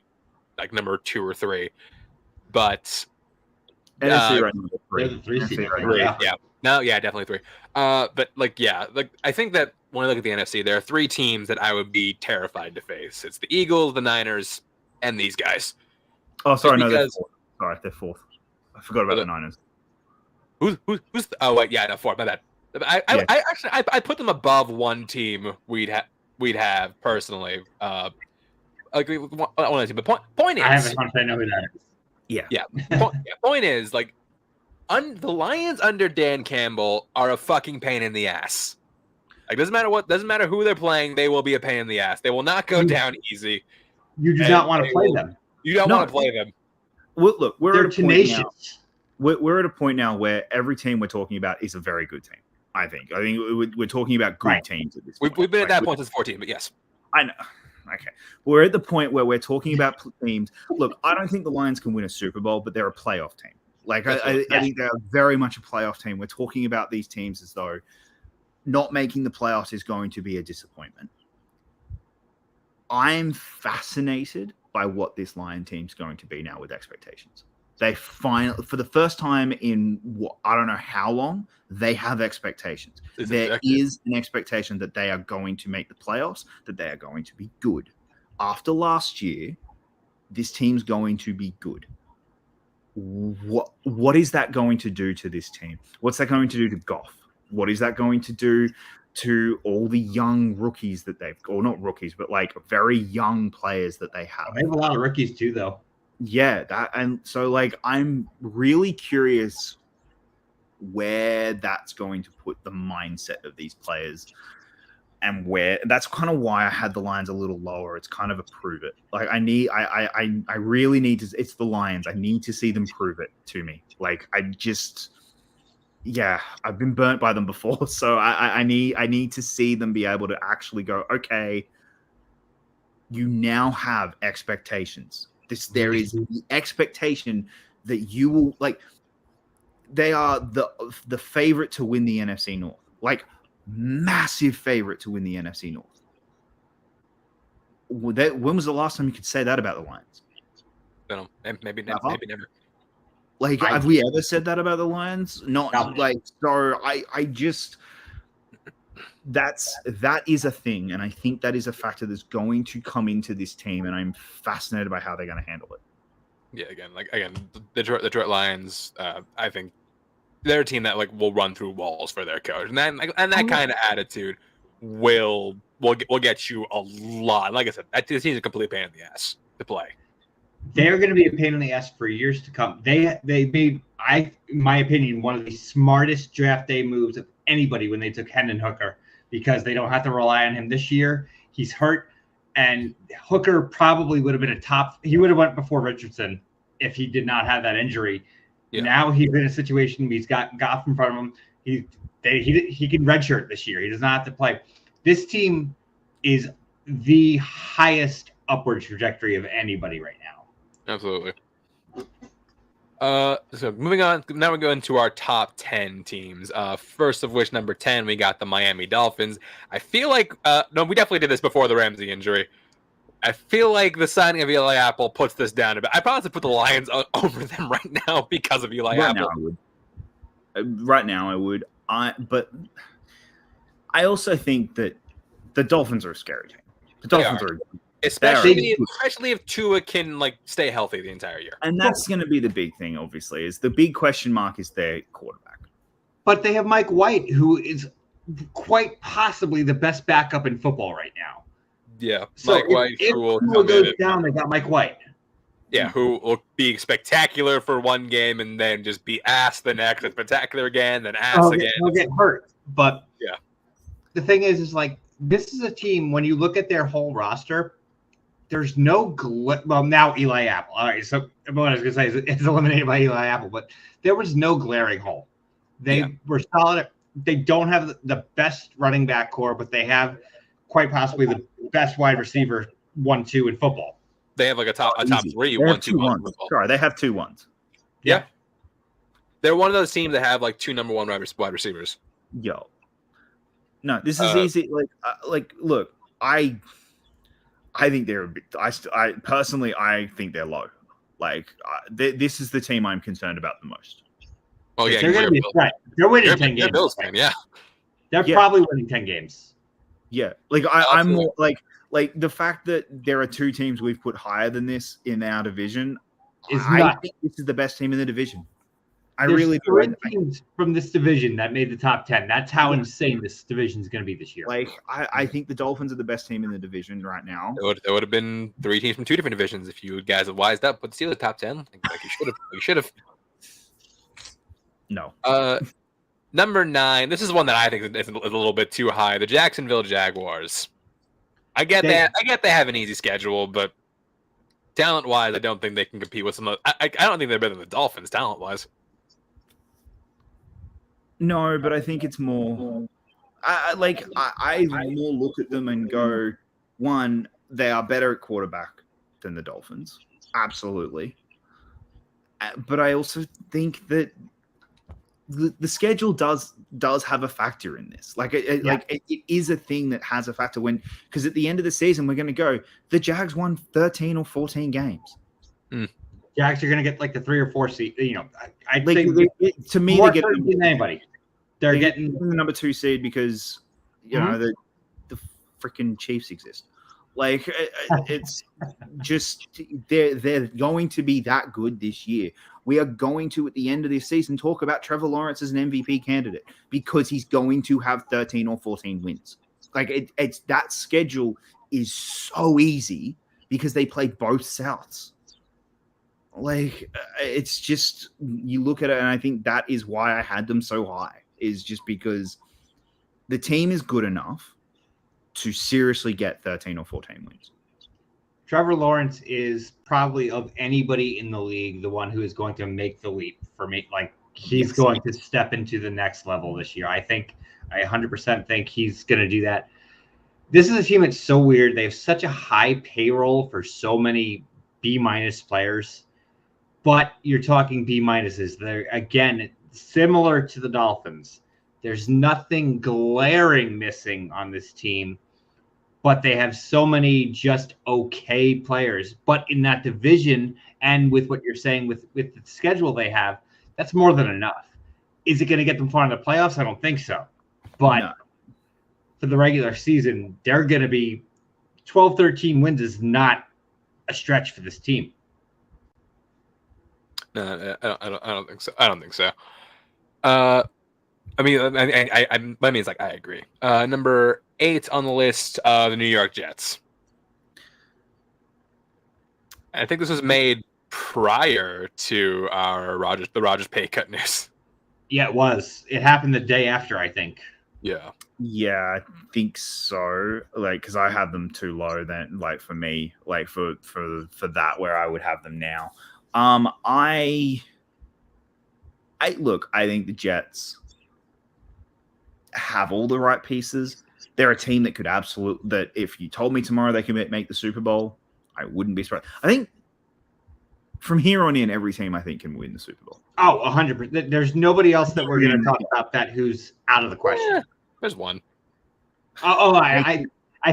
D: number 2 or 3. But
F: NFC right number 3.
E: They're the 3 seed.
D: Yeah. No, yeah, definitely 3. But like, yeah, like I think that when I look at the NFC, there are 3 teams that I would be terrified to face. It's the Eagles, the Niners, and these guys.
F: Oh, sorry, no, they're 4th. Sorry, they're 4th. I forgot about the Niners.
D: Who's oh wait, yeah, no, 4th. My bad. I put them above one team we'd have personally. Like one team. But point is,
E: I have a hunch I know who that is.
D: Yeah. Point is, like, the Lions under Dan Campbell are a fucking pain in the ass. Like, doesn't matter who they're playing, they will be a pain in the ass. They will not go down easy.
E: You do not want to play them.
D: You don't want to play them.
F: Well, look,
E: they're tenacious.
F: We're at a point now where every team we're talking about is a very good team. I think we're talking about good teams at this point.
D: We've been at that point since 14, but yes.
F: I know. Okay. We're at the point where we're talking about teams. Look, I don't think the Lions can win a Super Bowl, but they're a playoff team. Like, I think they're very much a playoff team. We're talking about these teams as though not making the playoffs is going to be a disappointment. I'm fascinated by what this Lion team's going to be now with expectations. They finally, for the first time in I don't know how long, they have expectations. There is an expectation that they are going to make the playoffs, that they are going to be good. After last year, this team's going to be good. What is that going to do to this team? What's that going to do to Goff? What is that going to do to all the young rookies that they've, or not rookies, but like very young players that they have?
E: They have a lot of rookies too, though.
F: Yeah, and so like I'm really curious where that's going to put the mindset of these players, and where that's kind of why I had the Lions a little lower. It's kind of a prove it. Like I really need to. It's the Lions. I need to see them prove it to me. Like I've been burnt by them before, so I need to see them be able to actually go, okay, you now have expectations. There is the expectation that you will, like, they are the favorite to win the NFC North, like massive favorite to win the NFC North. When was the last time you could say that about the Lions?
D: No, maybe never.
F: Like, have we ever said that about the Lions? Not like, so I just, that is a thing, and I think that is a factor that's going to come into this team, and I'm fascinated by how they're going to handle it.
D: Yeah, the Detroit Lions, I think they're a team that like will run through walls for their coach, and that kind of attitude will get you a lot. Like I said, this team's a complete pain in the ass to play.
E: They're going to be a pain in the ass for years to come. They made, in my opinion, one of the smartest draft day moves of anybody when they took Hendon Hooker, because they don't have to rely on him this year. He's hurt, and Hooker probably would have been he would have went before Richardson if he did not have that injury. Yeah. Now he's in a situation where he's got Goff in front of him. He can redshirt this year. He does not have to play. This team is the highest upward trajectory of anybody right now.
D: Absolutely. So moving on, now we're going to our top 10 teams. First of which, number 10, we got the Miami Dolphins. I feel like, no, we definitely did this before the Ramsey injury. I feel like the signing of Eli Apple puts this down a bit. I probably have to put the Lions over them right now because of Eli Apple.
F: Right now I would. But I also think that the Dolphins are a scary team. The Dolphins are.
D: Especially if Tua can like stay healthy the entire year.
F: And that's going to be the big thing, obviously, is the big question mark is their quarterback.
E: But they have Mike White, who is quite possibly the best backup in football right now.
D: Yeah,
E: So
D: Mike White,
E: if
D: who will
E: Tua
D: come
E: goes
D: in.
E: down, they got Mike White.
D: Yeah, who will be spectacular for one game and then just be ass the next, and spectacular again, then ass again.
E: He'll get hurt. But
D: Yeah.
E: the thing is like this is a team. When you look at their whole roster, there's no well now Eli Apple. All right, so what I was gonna say is it's eliminated by Eli Apple, but there was no glaring hole. They were solid. They don't have the best running back core, but they have quite possibly the best wide receiver 1-2 in football.
D: They have like a top
F: Easy.
D: 3
F: They have
D: 1-2
F: two
D: on
F: ones.
D: football.
F: Sorry, they have 2 ones.
D: Yeah. They're one of those teams that have like 2 number 1 wide receivers.
F: Yo, no, this is easy. Look, I think they're a bit. I personally, I think they're low. This is the team I'm concerned about the most.
D: Oh yeah,
E: They're going to be a threat. They're winning 10 games.
D: Bills fan, yeah.
E: They're probably winning 10 games.
F: Yeah, I'm more like the fact that there are 2 teams we've put higher than this in our division. I think this is the best team in the division. There's really
E: 3 teams from this division that made the top 10. That's how insane this division is going to be this year.
F: I think the Dolphins are the best team in the division right now.
D: There would have been 3 teams from 2 different divisions if you guys had wised up. But the Steelers top 10, like you should have.
F: No.
D: Number 9. This is one that I think is a little bit too high. The Jacksonville Jaguars. I get that. I get they have an easy schedule, but talent-wise, I don't think they can compete with some. I don't think they're better than the Dolphins talent-wise.
F: No, but I think it's more. I more look at them and go, one, they are better at quarterback than the Dolphins, absolutely. But I also think that the schedule does have a factor in this. It is a thing that has a factor because at the end of the season we're going to go. The Jags won 13 or 14 games.
E: Jags are going to get like the 3 or 4 seed. I
F: Like,
E: think
F: to me,
E: more
F: they get
E: than anybody. They're getting
F: the number 2 seed because know the freaking Chiefs exist. Like it's just they're going to be that good this year. We are going to at the end of this season talk about Trevor Lawrence as an MVP candidate because he's going to have 13 or 14 wins. Like it's that schedule is so easy because they play both Souths. Like it's just you look at it and I think that is why I had them so high is just because the team is good enough to seriously get 13 or 14 wins.
E: Trevor Lawrence is probably of anybody in the league the one who is going to make the leap for me. Like he's going to step into the next level this year. I 100% think he's going to do that. This is a team that's so weird. They have such a high payroll for so many B- players, but you're talking B-. They're again similar to the Dolphins. There's nothing glaring missing on this team, but they have so many just okay players. But in that division and with what you're saying with the schedule they have, that's more than enough. Is it going to get them far in the playoffs? I don't think so. But for the regular season, they're going to be 12, 13 wins is not a stretch for this team.
D: No, I don't think so. I don't think so. I mean, I agree. Number 8 on the list, the New York Jets. I think this was made prior to the Rodgers pay cut news.
E: Yeah, it was. It happened the day after, I think.
D: Yeah.
F: Yeah, I think so. Like, because I have them too low. Then, like for me, like for that, where I would have them now. I think the Jets have all the right pieces. They're a team that could that if you told me tomorrow they could make the Super Bowl, I wouldn't be surprised. I think from here on in, every team I think can win the Super Bowl.
E: Oh, 100%. There's nobody else that we're going to talk about that who's out of the question.
D: Yeah, there's one.
E: I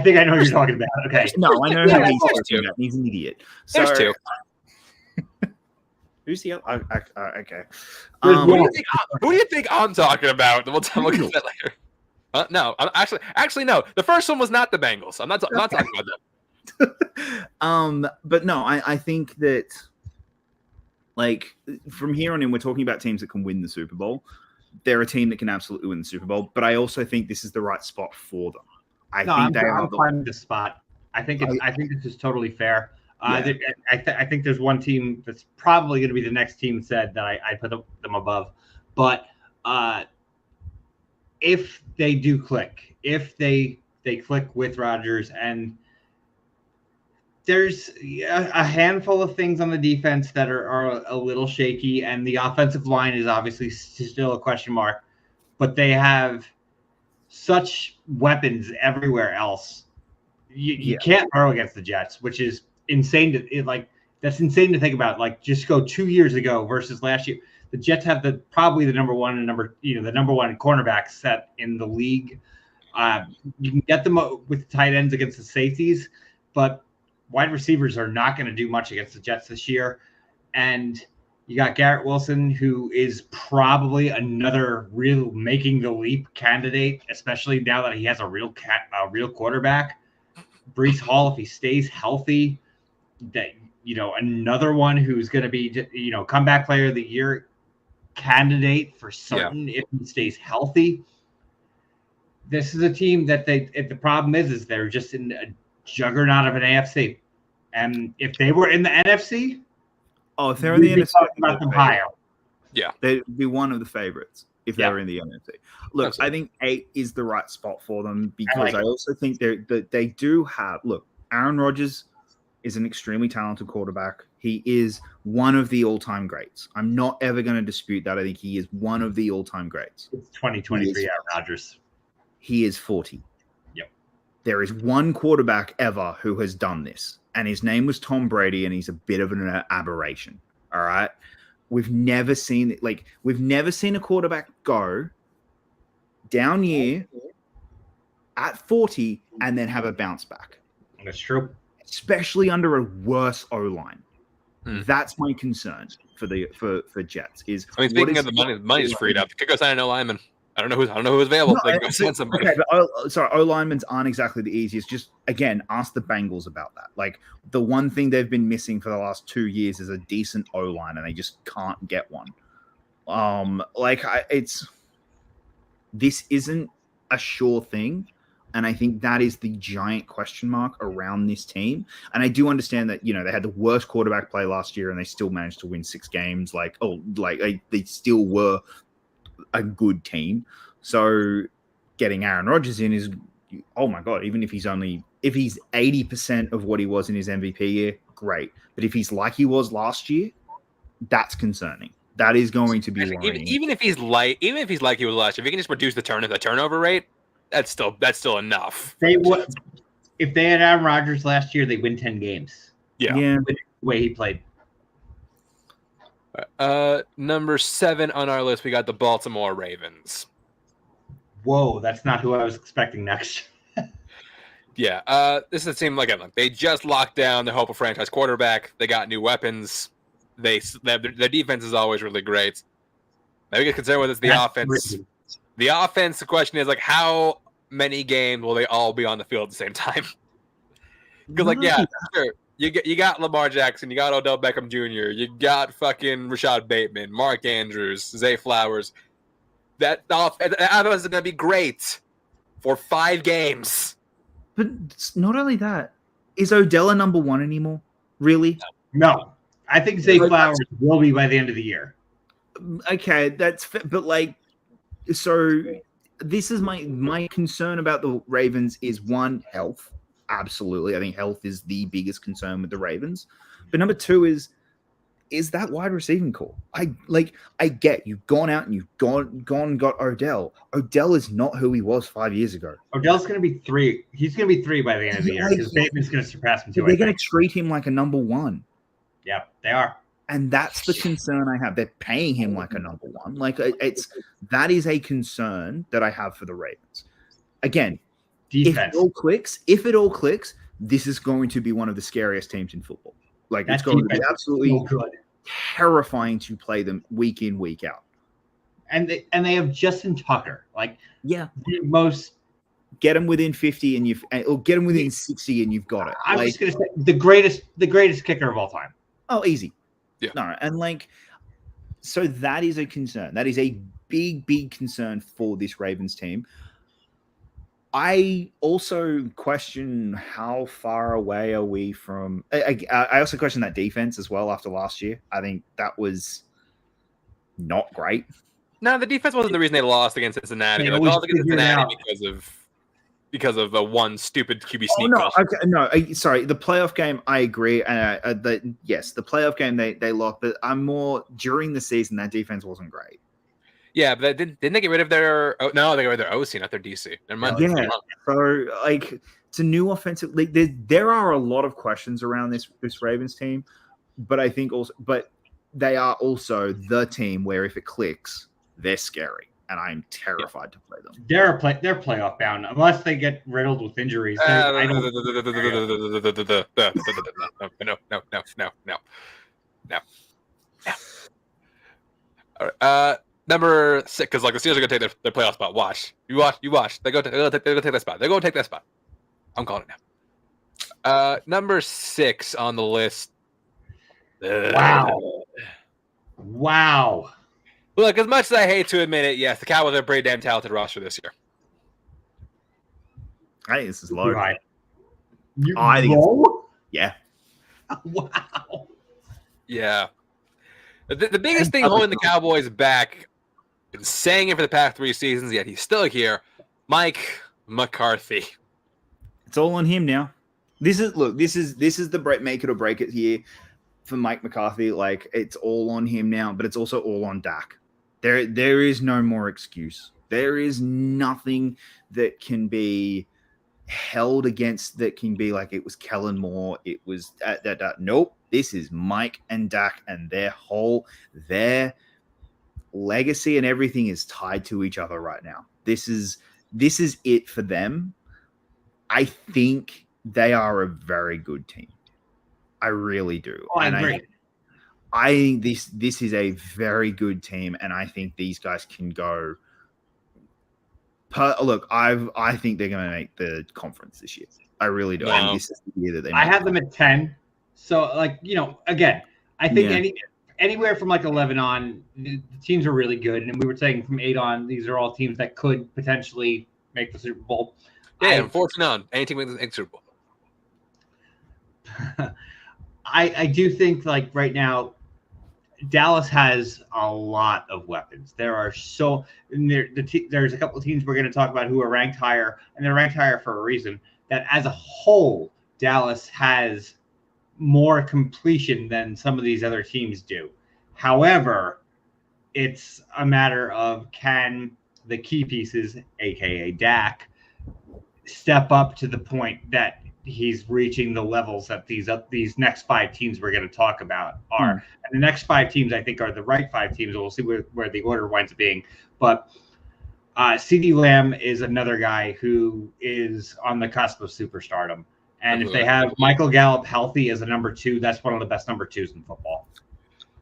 E: think I know what you're talking about. Okay.
F: No, I know who he's talking about. He's an idiot. So,
D: There's 2.
F: Who's the other? Okay.
D: Who do you think I'm talking about? We'll look at that later. No, I'm actually no. The first one was not the Bengals. I'm not talking about them.
F: But no, I think that like from here on in, we're talking about teams that can win the Super Bowl. They're a team that can absolutely win the Super Bowl, but I also think this is the right spot for them.
E: I'm fine with the spot. I think this is totally fair.
F: Yeah.
E: I think there's one team that's probably going to be the next team said that I put them above, but if they do click, if they click with Rodgers, and there's a handful of things on the defense that are a little shaky, and the offensive line is obviously still a question mark, but they have such weapons everywhere else. You can't throw against the Jets, which is insane that's insane to think about. Like, just go 2 years ago versus last year. The Jets have probably the number one cornerback set in the league. You can get them with tight ends against the safeties, but wide receivers are not going to do much against the Jets this year. And you got Garrett Wilson, who is probably another real making the leap candidate, especially now that he has a real quarterback. Breece Hall, if he stays healthy, another one who's going to be, comeback player of the year candidate for certain if he stays healthy. This is a team that the problem is they're just in a juggernaut of an AFC. And if they were in the NFC,
F: if they're in the NFC,
E: about them higher.
D: Yeah,
F: they'd be one of the favorites if they were in the NFC. Look,
D: Absolutely.
F: I think 8 is the right spot for them because
E: I
F: also think they do have. Look, Aaron Rodgers is an extremely talented quarterback. He is one of the all-time greats. I'm not ever going to dispute that. I think he is one of the all-time greats.
E: It's 2023 at Rodgers.
F: He is 40.
E: Yep.
F: There is one quarterback ever who has done this, and his name was Tom Brady, and he's a bit of an aberration. All right. We've never seen a quarterback go down year at 40 and then have a bounce back.
E: That's true.
F: Especially under a worse O-line. That's my concern for Jets.
D: Speaking of the money's freed up. Could go sign an lineman. I don't know who's available.
F: No,
D: They can go sign somebody.
F: Okay, but O-linemans aren't exactly the easiest. Just again, ask the Bengals about that. Like, the one thing they've been missing for the last 2 years is a decent O-line, and they just can't get one. This isn't a sure thing. And I think that is the giant question mark around this team. And I do understand that, they had the worst quarterback play last year and they still managed to win 6 games. They still were a good team. So getting Aaron Rodgers in is, oh my God, even if he's 80% of what he was in his MVP year, great. But if he's like he was last year, that's concerning. That is going to be worrying.
D: Even if he's like he was last year, if he can just reduce the turnover rate, that's still enough.
E: If they had Aaron Rodgers last year, they win 10 games.
D: Yeah.
E: The way he played.
D: Number 7 on our list, we got the Baltimore Ravens.
E: Whoa, that's not who I was expecting next.
D: Yeah. This is a team, look, they just locked down their hope of franchise quarterback. They got new weapons. Their defense is always really great. Now we get concerned with the offense. The offense, the question is, how many games will they all be on the field at the same time? Because, sure, you got Lamar Jackson, you got Odell Beckham Jr., you got fucking Rashad Bateman, Mark Andrews, Zay Flowers. That offense is going to be great for 5 games.
F: But not only that, is Odell a number 1 anymore? Really?
E: No. I think Zay Flowers will be by the end of the year.
F: Okay, that's but so this is my concern about the Ravens is, one, health. Absolutely. I think health is the biggest concern with the Ravens. But number 2 is that wide receiving core. I get you've gone out and you've gone and got Odell. Odell is not who he was 5 years ago.
E: Odell's going to be 3. He's going to be 3 by the end of the year because Bateman's going to surpass him too.
F: They're going to treat him like a number 1.
E: Yeah, they are.
F: And that's the concern I have. They're paying him like a number 1. That is a concern that I have for the Ravens. Again,
E: defense.
F: If it all clicks, this is going to be one of the scariest teams in football. It's going to be absolutely terrifying to play them week in, week out.
E: And they have Justin Tucker.
F: The
E: most.
F: Get them within 50 or get them within 60 and you've got it.
E: I'm just going to say the greatest kicker of all time.
F: Oh, easy.
D: Yeah.
F: No, and so that is a concern. That is a big, big concern for this Ravens team. I also question how far away are we from. I also question that defense as well after last year. I think that was not great.
D: No, the defense wasn't the reason they lost against Cincinnati.
E: They
D: They
E: always
D: lost against
E: figure it
D: Cincinnati
E: out.
D: because of the one stupid QB
F: Oh
D: sneak
F: no,
D: call.
F: okay, no. Sorry, the playoff game. I agree. Yes, the playoff game they lost, but I'm more during the season. That defense wasn't great.
D: Yeah, but didn't they get rid of their? Oh, no, they got rid of their OC, not their DC. Never mind.
F: Yeah. So like it's a new offensive. Like there are a lot of questions around this Ravens team, but I think also, but they are also the team where if it clicks, they're scary, and I'm terrified to play them.
E: They're playoff bound unless they get riddled with injuries. I don't.
D: No. All right. Number 6, because like the Steelers are gonna take their playoff spot. Watch. You watch. They're gonna take that spot. They're gonna take that spot. I'm calling it now. Number 6 on the list.
E: Wow.
D: Look, as much as I hate to admit it, yes, the Cowboys are a pretty damn talented roster this year.
F: I think this is
E: Too
F: low.
E: high.
F: I think
E: Low?
F: Yeah.
E: Wow.
D: Yeah. The biggest thing holding the Cowboys back, been saying it for the past 3 seasons, yet he's still here, Mike McCarthy.
F: It's all on him now. This is the make it or break it year for Mike McCarthy. Like it's all on him now, but it's also all on Dak. There is no more excuse. There is nothing that can be held against that can be like it was Kellen Moore. It was nope. This is Mike and Dak, and their legacy and everything is tied to each other right now. This is it for them. I think they are a very good team. I really do.
E: Oh, I agree.
F: I think this is a very good team, and I think these guys can go. Look, I think they're going to make the conference this year. I really do. And this is the year that they.
E: I have them at 10. So, like, again, I think
F: Yeah.
E: anywhere from like 11 on, the teams are really good. And we were saying from 8 on, these are all teams that could potentially make the Super Bowl.
D: Yeah, and 14 on. Any team with the Super Bowl.
E: I do think, like, right now, Dallas has a lot of weapons. There are there's a couple of teams we're going to talk about who are ranked higher, and they're ranked higher for a reason. That as a whole, Dallas has more completion than some of these other teams do. However, it's a matter of can the key pieces, aka Dak, step up to the point that he's reaching the levels that these next 5 teams we're going to talk about are. And the next 5 teams, I think, are the right 5 teams. We'll see where the order winds up being. But CeeDee Lamb is another guy who is on the cusp of superstardom. And if they have Michael Gallup healthy as a number 2, that's one of the best number 2s in football.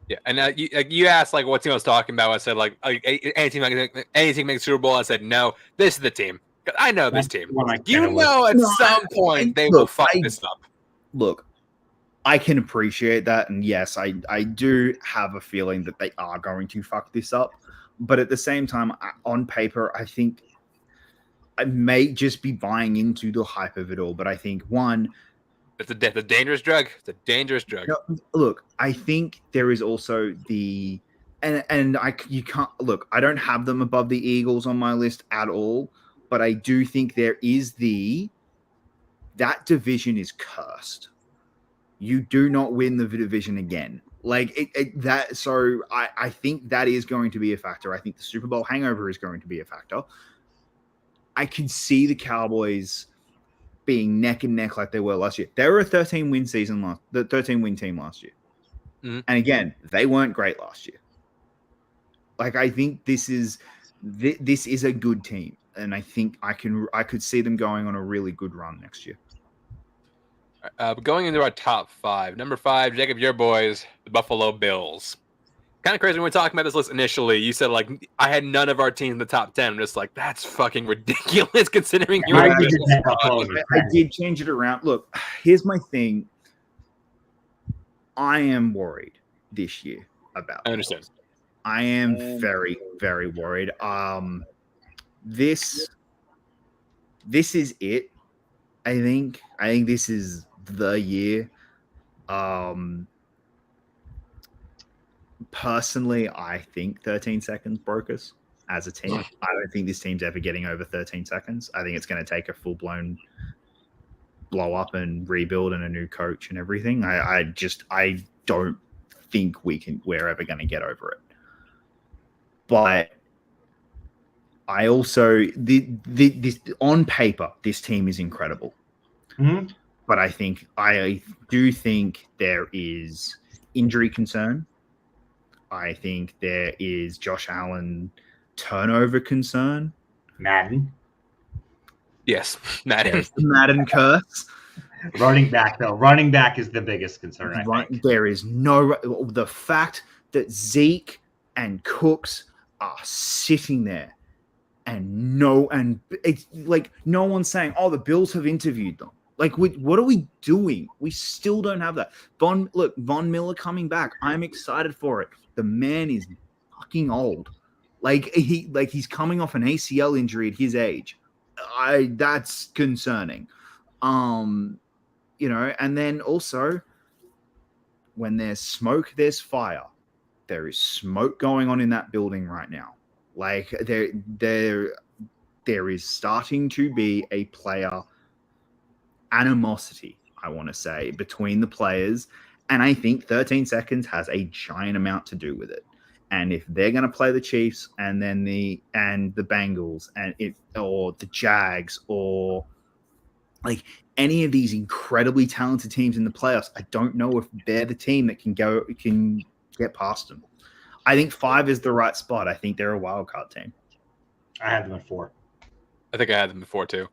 D: Yeah, and you asked like what team I was talking about. I said like any team make Super Bowl. I said no. This is the team. I know this team. At some point they will fuck this up.
F: Look, I can appreciate that, and yes, I do have a feeling that they are going to fuck this up. But at the same time, on paper, I think I may just be buying into the hype of it all. But I think
D: it's a dangerous drug. It's a dangerous drug.
F: Look, I think there is also you can't look. I don't have them above the Eagles on my list at all. But I do think there is that division is cursed. You do not win the division again. Like so I think that is going to be a factor. I think the Super Bowl hangover is going to be a factor. I can see the Cowboys being neck and neck like they were last year. They were a 13-win team last year. Mm-hmm. And again, they weren't great last year. Like I think this is a good team. And I think I could see them going on a really good run next year.
D: Going into our top 5, number 5, Jacob, your boys, the Buffalo Bills. Kind of crazy when we were talking about this list initially. You said like I had none of our teams in the top 10. I'm just like that's fucking ridiculous considering you.
F: I did change it around. Look, here's my thing. I am worried this year about.
D: I understand.
F: I am very, very worried. this is it. I think this is the year. Personally, I think 13 seconds broke us as a team. I don't think this team's ever getting over 13 seconds. I think it's going to take a full-blown blow up and rebuild and a new coach and everything. I don't think we're ever going to get over it. But I also this on paper, this team is incredible.
E: Mm-hmm.
F: But I do think there is injury concern. I think there is Josh Allen turnover concern.
E: Madden.
D: Yes, Madden.
F: There's the Madden curse.
E: Running back, though. Running back is the biggest concern, I think.
F: There is the fact that Zeke and Cooks are sitting there and it's like no one's saying, oh, the Bills have interviewed them. Like, what are we doing? We still don't have that. Von Miller coming back. I'm excited for it. The man is fucking old. He's coming off an ACL injury at his age. That's concerning. And then also when there's smoke, there's fire. There is smoke going on in that building right now. Like there is starting to be a player animosity, I want to say, between the players. And I think 13 seconds has a giant amount to do with it. And if they're going to play the Chiefs and then the Bengals or the Jags or like any of these incredibly talented teams in the playoffs, I don't know if they're the team that can get past them. I think 5 is the right spot. I think they're a wild card team.
E: I had them at 4.
D: I think I had them before too.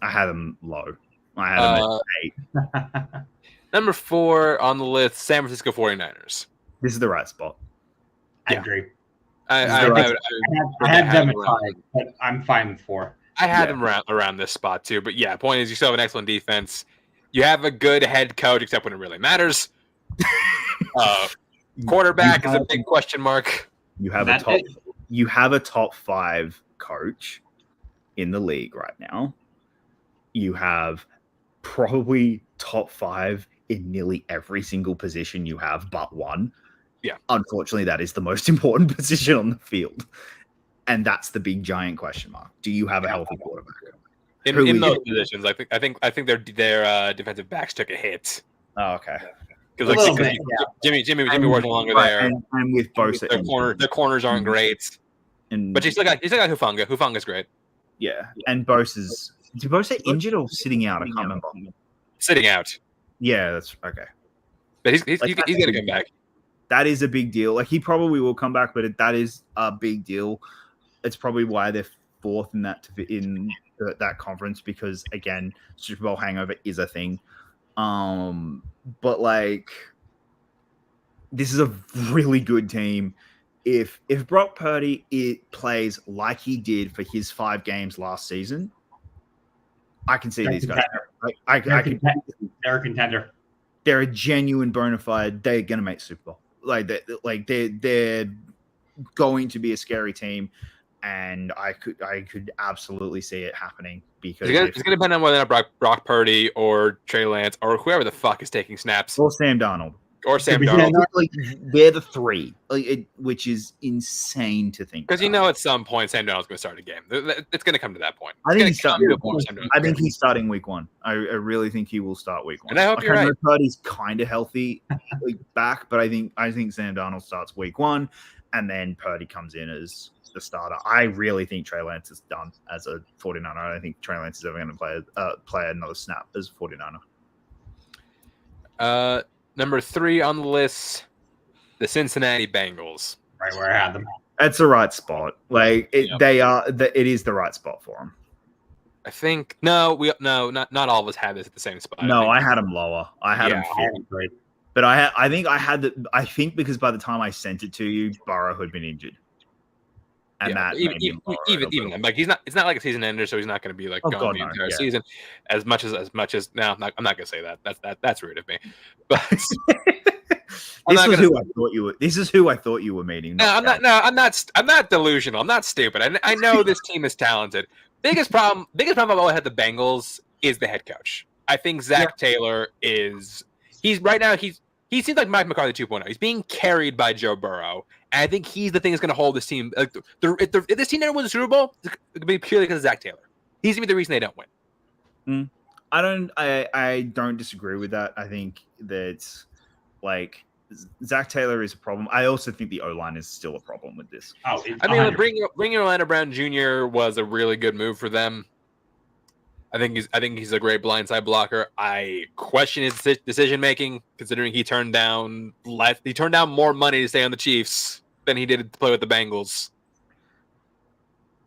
F: I had them low. I had them at 8.
D: Number 4 on the list, San Francisco 49ers.
F: This is the right spot.
E: I agree.
F: I
E: had them at 5, but I'm fine with 4.
D: I had them around this spot too. But yeah, point is you still have an excellent defense. You have a good head coach, except when it really matters. Quarterback is a big question mark.
F: You have a top 5 coach in the league right now. You have probably top 5 in nearly every single position you have but one.
D: Yeah.
F: Unfortunately, that is the most important position on the field. And that's the big giant question mark. Do you have a healthy quarterback?
D: In those positions, I think their defensive backs took a hit.
F: Oh, okay.
D: Because Jimmy Ward's no longer there.
F: And with Bosa,
D: their corners aren't great. But you still got Hufanga. Hufanga's great.
F: Yeah. And Bosa's injured or sitting out? I can't remember.
D: Sitting out.
F: Yeah, that's okay.
D: But he's gonna come back.
F: That is a big deal. Like, he probably will come back, but that is a big deal. It's probably why they're 4th in that conference, because again, Super Bowl hangover is a thing. But like, this is a really good team. If Brock Purdy plays like he did for his 5 games last season, I can see these guys.
E: They're a contender.
F: They're a genuine bona fide. They're gonna make Super Bowl. They're going to be a scary team, and I could absolutely see it happening, because
D: it's gonna depend on whether or not Brock Purdy or Trey Lance or whoever the fuck is taking snaps,
F: or Sam Darnold.
D: Like,
F: they're the 3, which is insane to think.
D: Because at some point Sam Darnold's going to start a game. It's going to come to that point.
F: I think he's starting week 1. I really think he will start week 1.
D: And I hope you're right.
F: I know Purdy's kind of healthy back, but I think Sam Darnold starts week 1, and then Purdy comes in as the starter. I really think Trey Lance is done as a 49er. I don't think Trey Lance is ever going to play another snap as a 49er.
D: Number 3 on the list, the Cincinnati Bengals.
E: Right where I had them.
F: That's the right spot. It is the right spot for them.
D: I think not all of us had this at the same spot.
F: No, I had them lower. I had them 4th. But I think because by the time I sent it to you, Burrow had been injured. And even then, like, he's not. It's not like a season ender, so he's not going to be like gone the entire season. As much as no, I'm not going to say that. That's rude of me. But this is who I thought you were meeting.
D: No, I'm not delusional. I'm not stupid. I know this team is talented, biggest problem I've always had the Bengals is the head coach. I think Zach Taylor is he seems like Mike McCarthy 2.0. He's being carried by Joe Burrow, and I think he's the thing that's going to hold this team. Like, if this team never wins the Super Bowl, it's going to be purely because of Zach Taylor. He's going to be the reason they don't win.
F: I don't disagree with that. I think that like Zach Taylor is a problem. I also think the O-line is still a problem with this.
E: Oh,
D: I mean, bringing Orlando Brown Jr. was a really good move for them. I think he's a great blindside blocker. I question his decision making, considering he turned down more money to stay on the Chiefs than he did to play with the Bengals.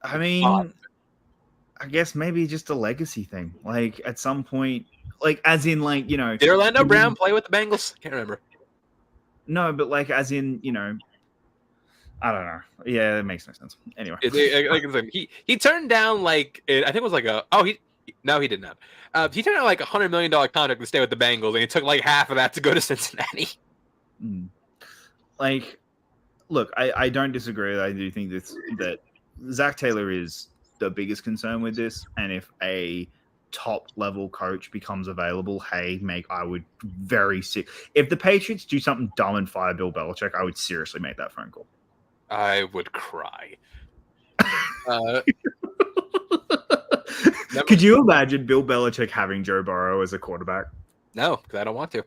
F: I mean, I guess maybe just a legacy thing. Like at some point, like as in like did
D: Orlando Brown play with the Bengals? Can't remember.
F: No, but like as in I don't know. Yeah, that makes no sense. Anyway,
D: like I said, he turned down like I think it was like he did not. He turned out like $100 million contract to stay with the Bengals, and he took like half of that to go to Cincinnati.
F: Like, look, I don't disagree. I do think that Zach Taylor is the biggest concern with this, and if a top level coach becomes available, I would very sick. If the Patriots do something dumb and fire Bill Belichick, I would seriously make that phone call. I
D: would cry.
F: Could you imagine Bill Belichick having Joe Burrow as a quarterback?
D: No, because I don't want to.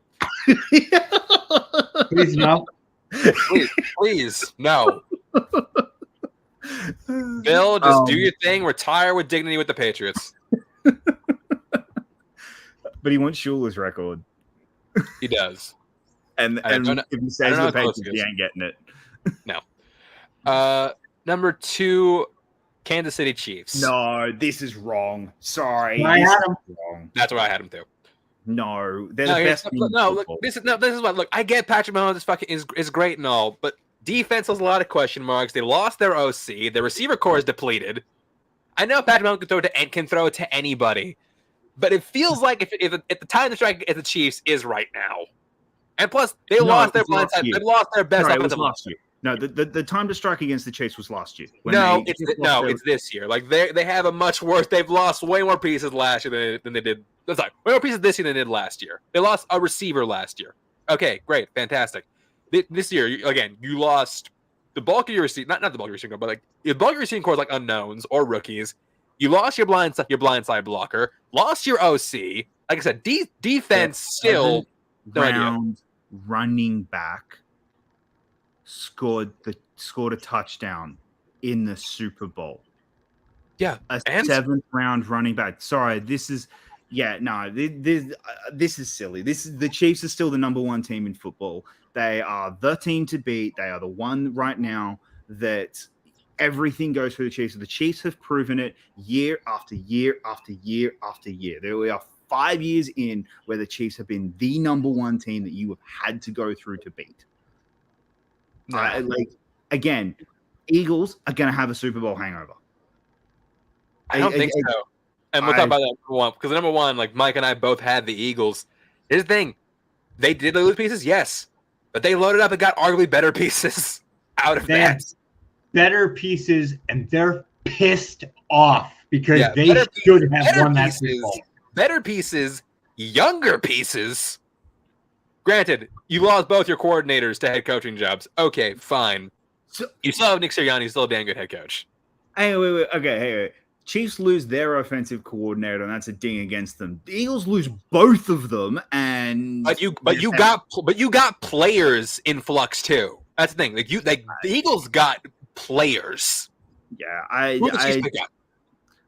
E: Please no.
D: Please no. Bill, just do your thing. Retire with dignity with the Patriots.
F: But he wants Shula's record.
D: He does.
F: And if he stays with the Patriots, he ain't getting it.
D: No. Number 2, Kansas City Chiefs.
F: No, this is wrong. Sorry.
G: Wrong.
D: That's where I had him too.
F: No, they're the best.
D: This is what. Look, I get Patrick Mahomes is great and all, but defense has a lot of question marks. They lost their OC. Their receiver core is depleted. I know Patrick Mahomes can throw it to anybody, but it feels like if the time to strike at the Chiefs is right now, and plus they lost their blindside. They lost their best offensive
F: last year. No, the time to strike against the Chiefs was last year.
D: It's this year. Like they have a much worse. They've lost way more pieces last year than they did. Sorry, way more pieces this year than they did last year. They lost a receiver last year. Okay, great, fantastic. This year, you lost the bulk of your receiving, not the bulk of your receiving core, but like the bulk of your receiving core is like unknowns or rookies. You lost your blindside blocker, lost your OC. Like I said, defense still
F: round running back scored a touchdown in the Super Bowl.
D: Yeah,
F: a 7th round running back. Sorry, this is silly. The Chiefs are still the number 1 team in football. They are the team to beat. They are the one right now that everything goes for the Chiefs. The Chiefs have proven it year after year after year after year. There we are 5 years in where the Chiefs have been the number 1 team that you have had to go through to beat. Again, Eagles are going to have a Super Bowl hangover.
D: I don't think so. And we'll talk about that number 1 because number 1, like Mike and I both had the Eagles. Here's the thing: they did lose pieces, yes, but they loaded up and got arguably better pieces out of that.
E: Better pieces, and they're pissed off because they should have won that Super Bowl.
D: Better pieces, younger pieces. Granted, you lost both your coordinators to head coaching jobs. Okay, fine. So, you still have Nick Sirianni, who's still a damn good head coach.
F: Hey, wait. Okay, hey. Chiefs lose their offensive coordinator, and that's a ding against them. The Eagles lose both of them, and
D: but you got players in flux too. That's the thing. The Eagles got players.
F: Yeah,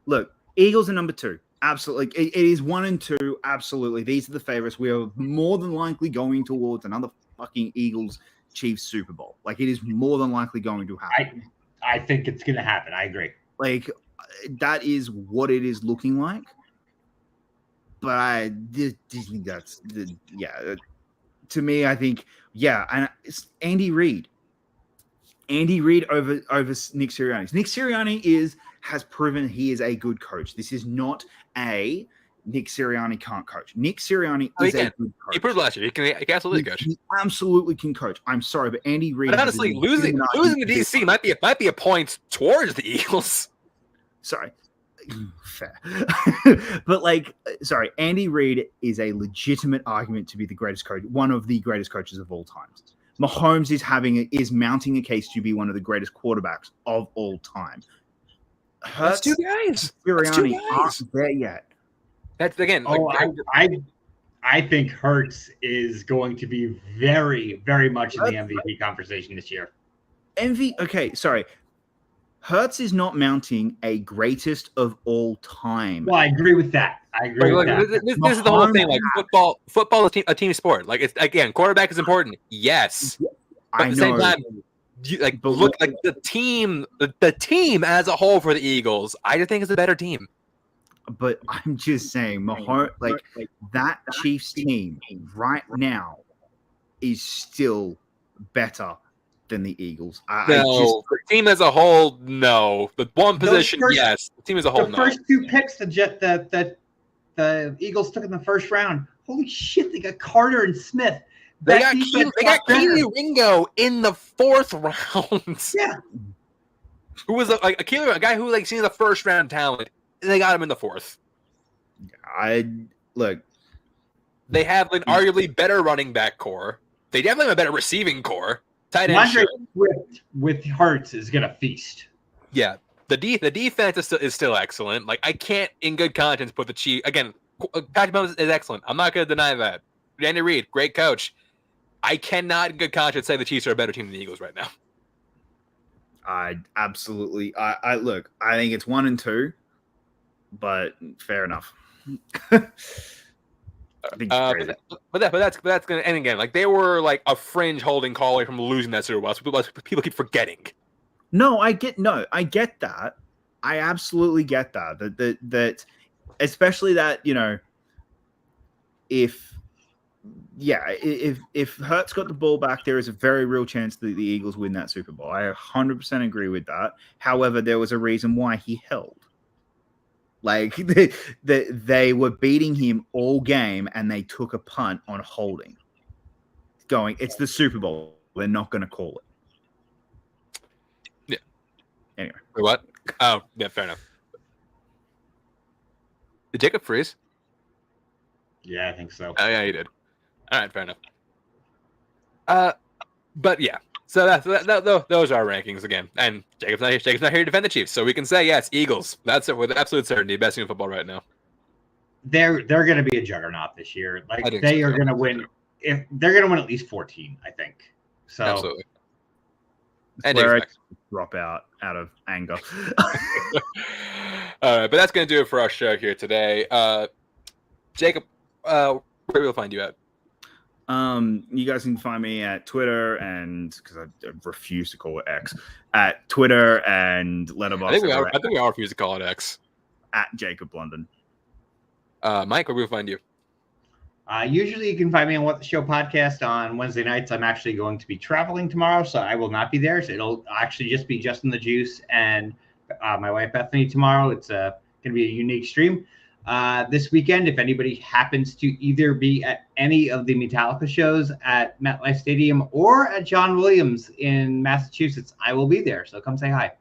F: look. Eagles are number 2. Absolutely, it is 1 and 2. Absolutely, these are the favorites. We are more than likely going towards another fucking Eagles Chiefs Super Bowl. Like it is more than likely going to happen.
E: I think it's going to happen. I agree.
F: Like that is what it is looking like. But I think that's to me, I think and it's Andy Reid. Andy Reid over Nick Sirianni. Nick Sirianni has proven he is a good coach. This is not a Nick Sirianni can't coach. Nick Sirianni is a good coach.
D: He proved last year. He can absolutely coach.
F: He absolutely can coach. I'm sorry, but Andy Reid.
D: But honestly, losing to DC might be a point towards the Eagles.
F: Sorry. fair. But like, sorry, Andy Reid is a legitimate argument to be the greatest coach, one of the greatest coaches of all time. Mahomes is mounting a case to be one of the greatest quarterbacks of all time.
D: That's two guys.
F: Sirianni aren't there yet.
D: That's again.
E: I think Hurts is going to be very, very much in the MVP conversation this year.
F: Okay, sorry. Hurts is not mounting a greatest of all time.
E: Well, I agree with that.
D: This is the whole thing. Like football is a team sport. Like, it's again, quarterback is important. Yes, but at the same time, look like the team as a whole for the Eagles. I just think it's a better team.
F: But I'm just saying, Mahomes, like that Chiefs team right now is still better than the Eagles.
D: The team as a whole, no. The one position, yes. The team as a whole, no.
E: The first two picks the Eagles took in the first round. Holy shit! They got Carter and Smith.
D: They got Keely Ringo in the 4th round.
E: Yeah.
D: Who was a guy who seen the first round talent. They got him in the 4th. They have an arguably better running back core. They definitely have a better receiving core. Tight end
E: with Hurts is gonna feast.
D: Yeah, the defense is still excellent. Like, I can't, in good conscience, put the Chiefs again. Patrick Mahomes is excellent. I'm not gonna deny that. Andy Reid, great coach. I cannot, in good conscience, say the Chiefs are a better team than the Eagles right now.
F: Absolutely. I think it's 1 and 2, but fair enough.
D: But that's gonna end again. Like, they were like a fringe holding call away from losing that Super Bowl. So people keep forgetting.
F: No, I get that. I absolutely get that. That especially that, if Hurts got the ball back, there is a very real chance that the Eagles win that Super Bowl. I 100% agree with that. However, there was a reason why he held. Like, they were beating him all game, and they took a punt on holding. It's the Super Bowl. We're not going to call it.
D: Yeah.
F: Anyway.
D: Wait, what? Oh, yeah, fair enough. Did Jacob freeze?
E: Yeah, I think so.
D: Oh, yeah, he did. All right, fair enough. But yeah. So those are our rankings again. And Jacob's not here to defend the Chiefs, so we can say yes, Eagles. That's it with absolute certainty. Best team in football right now.
E: They're going to be a juggernaut this year. Like, they are going to win. If they're going to win at least 14, I think. So
D: absolutely.
F: And where I drop out of anger.
D: All right, but that's going to do it for our show here today. Jacob, where will we find you at?
F: You guys can find me at Twitter and because I refuse to call it X, at Twitter and Letterboxd.
D: I think we all refuse to call it X.
F: At Jacob London.
D: Mike, where will we find you?
E: Usually you can find me on What the Show podcast on Wednesday nights. I'm actually going to be traveling tomorrow, so I will not be there. So it'll actually just be Justin the Juice and my wife Bethany tomorrow. It's going to be a unique stream. This weekend, if anybody happens to either be at any of the Metallica shows at MetLife Stadium or at John Williams in Massachusetts, I will be there. So come say hi.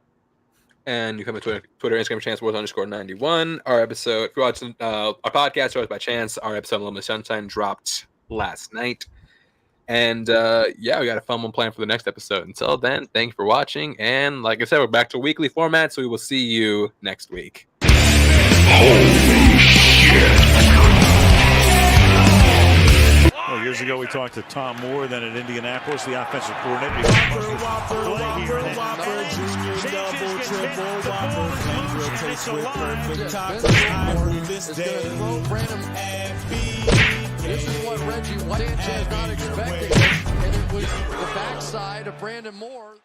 D: And you come to Twitter, Instagram, ChanceWorth_91. Our episode, if you're watching our podcast, Shows by Chance, our episode on Little Miss Sunshine dropped last night. And yeah, we got a fun one planned for the next episode. Until then, thank you for watching. And like I said, we're back to weekly format, so we will see you next week.
A: Well, years ago, we talked to Tom Moore, then at Indianapolis, the offensive coordinator.
B: Whopper, junior, double, triple, Whopper, flavor, taste with perfect tacos. I move this day and
C: This is what Reggie Sanchez not expecting. And it was the backside of Brandon Moore.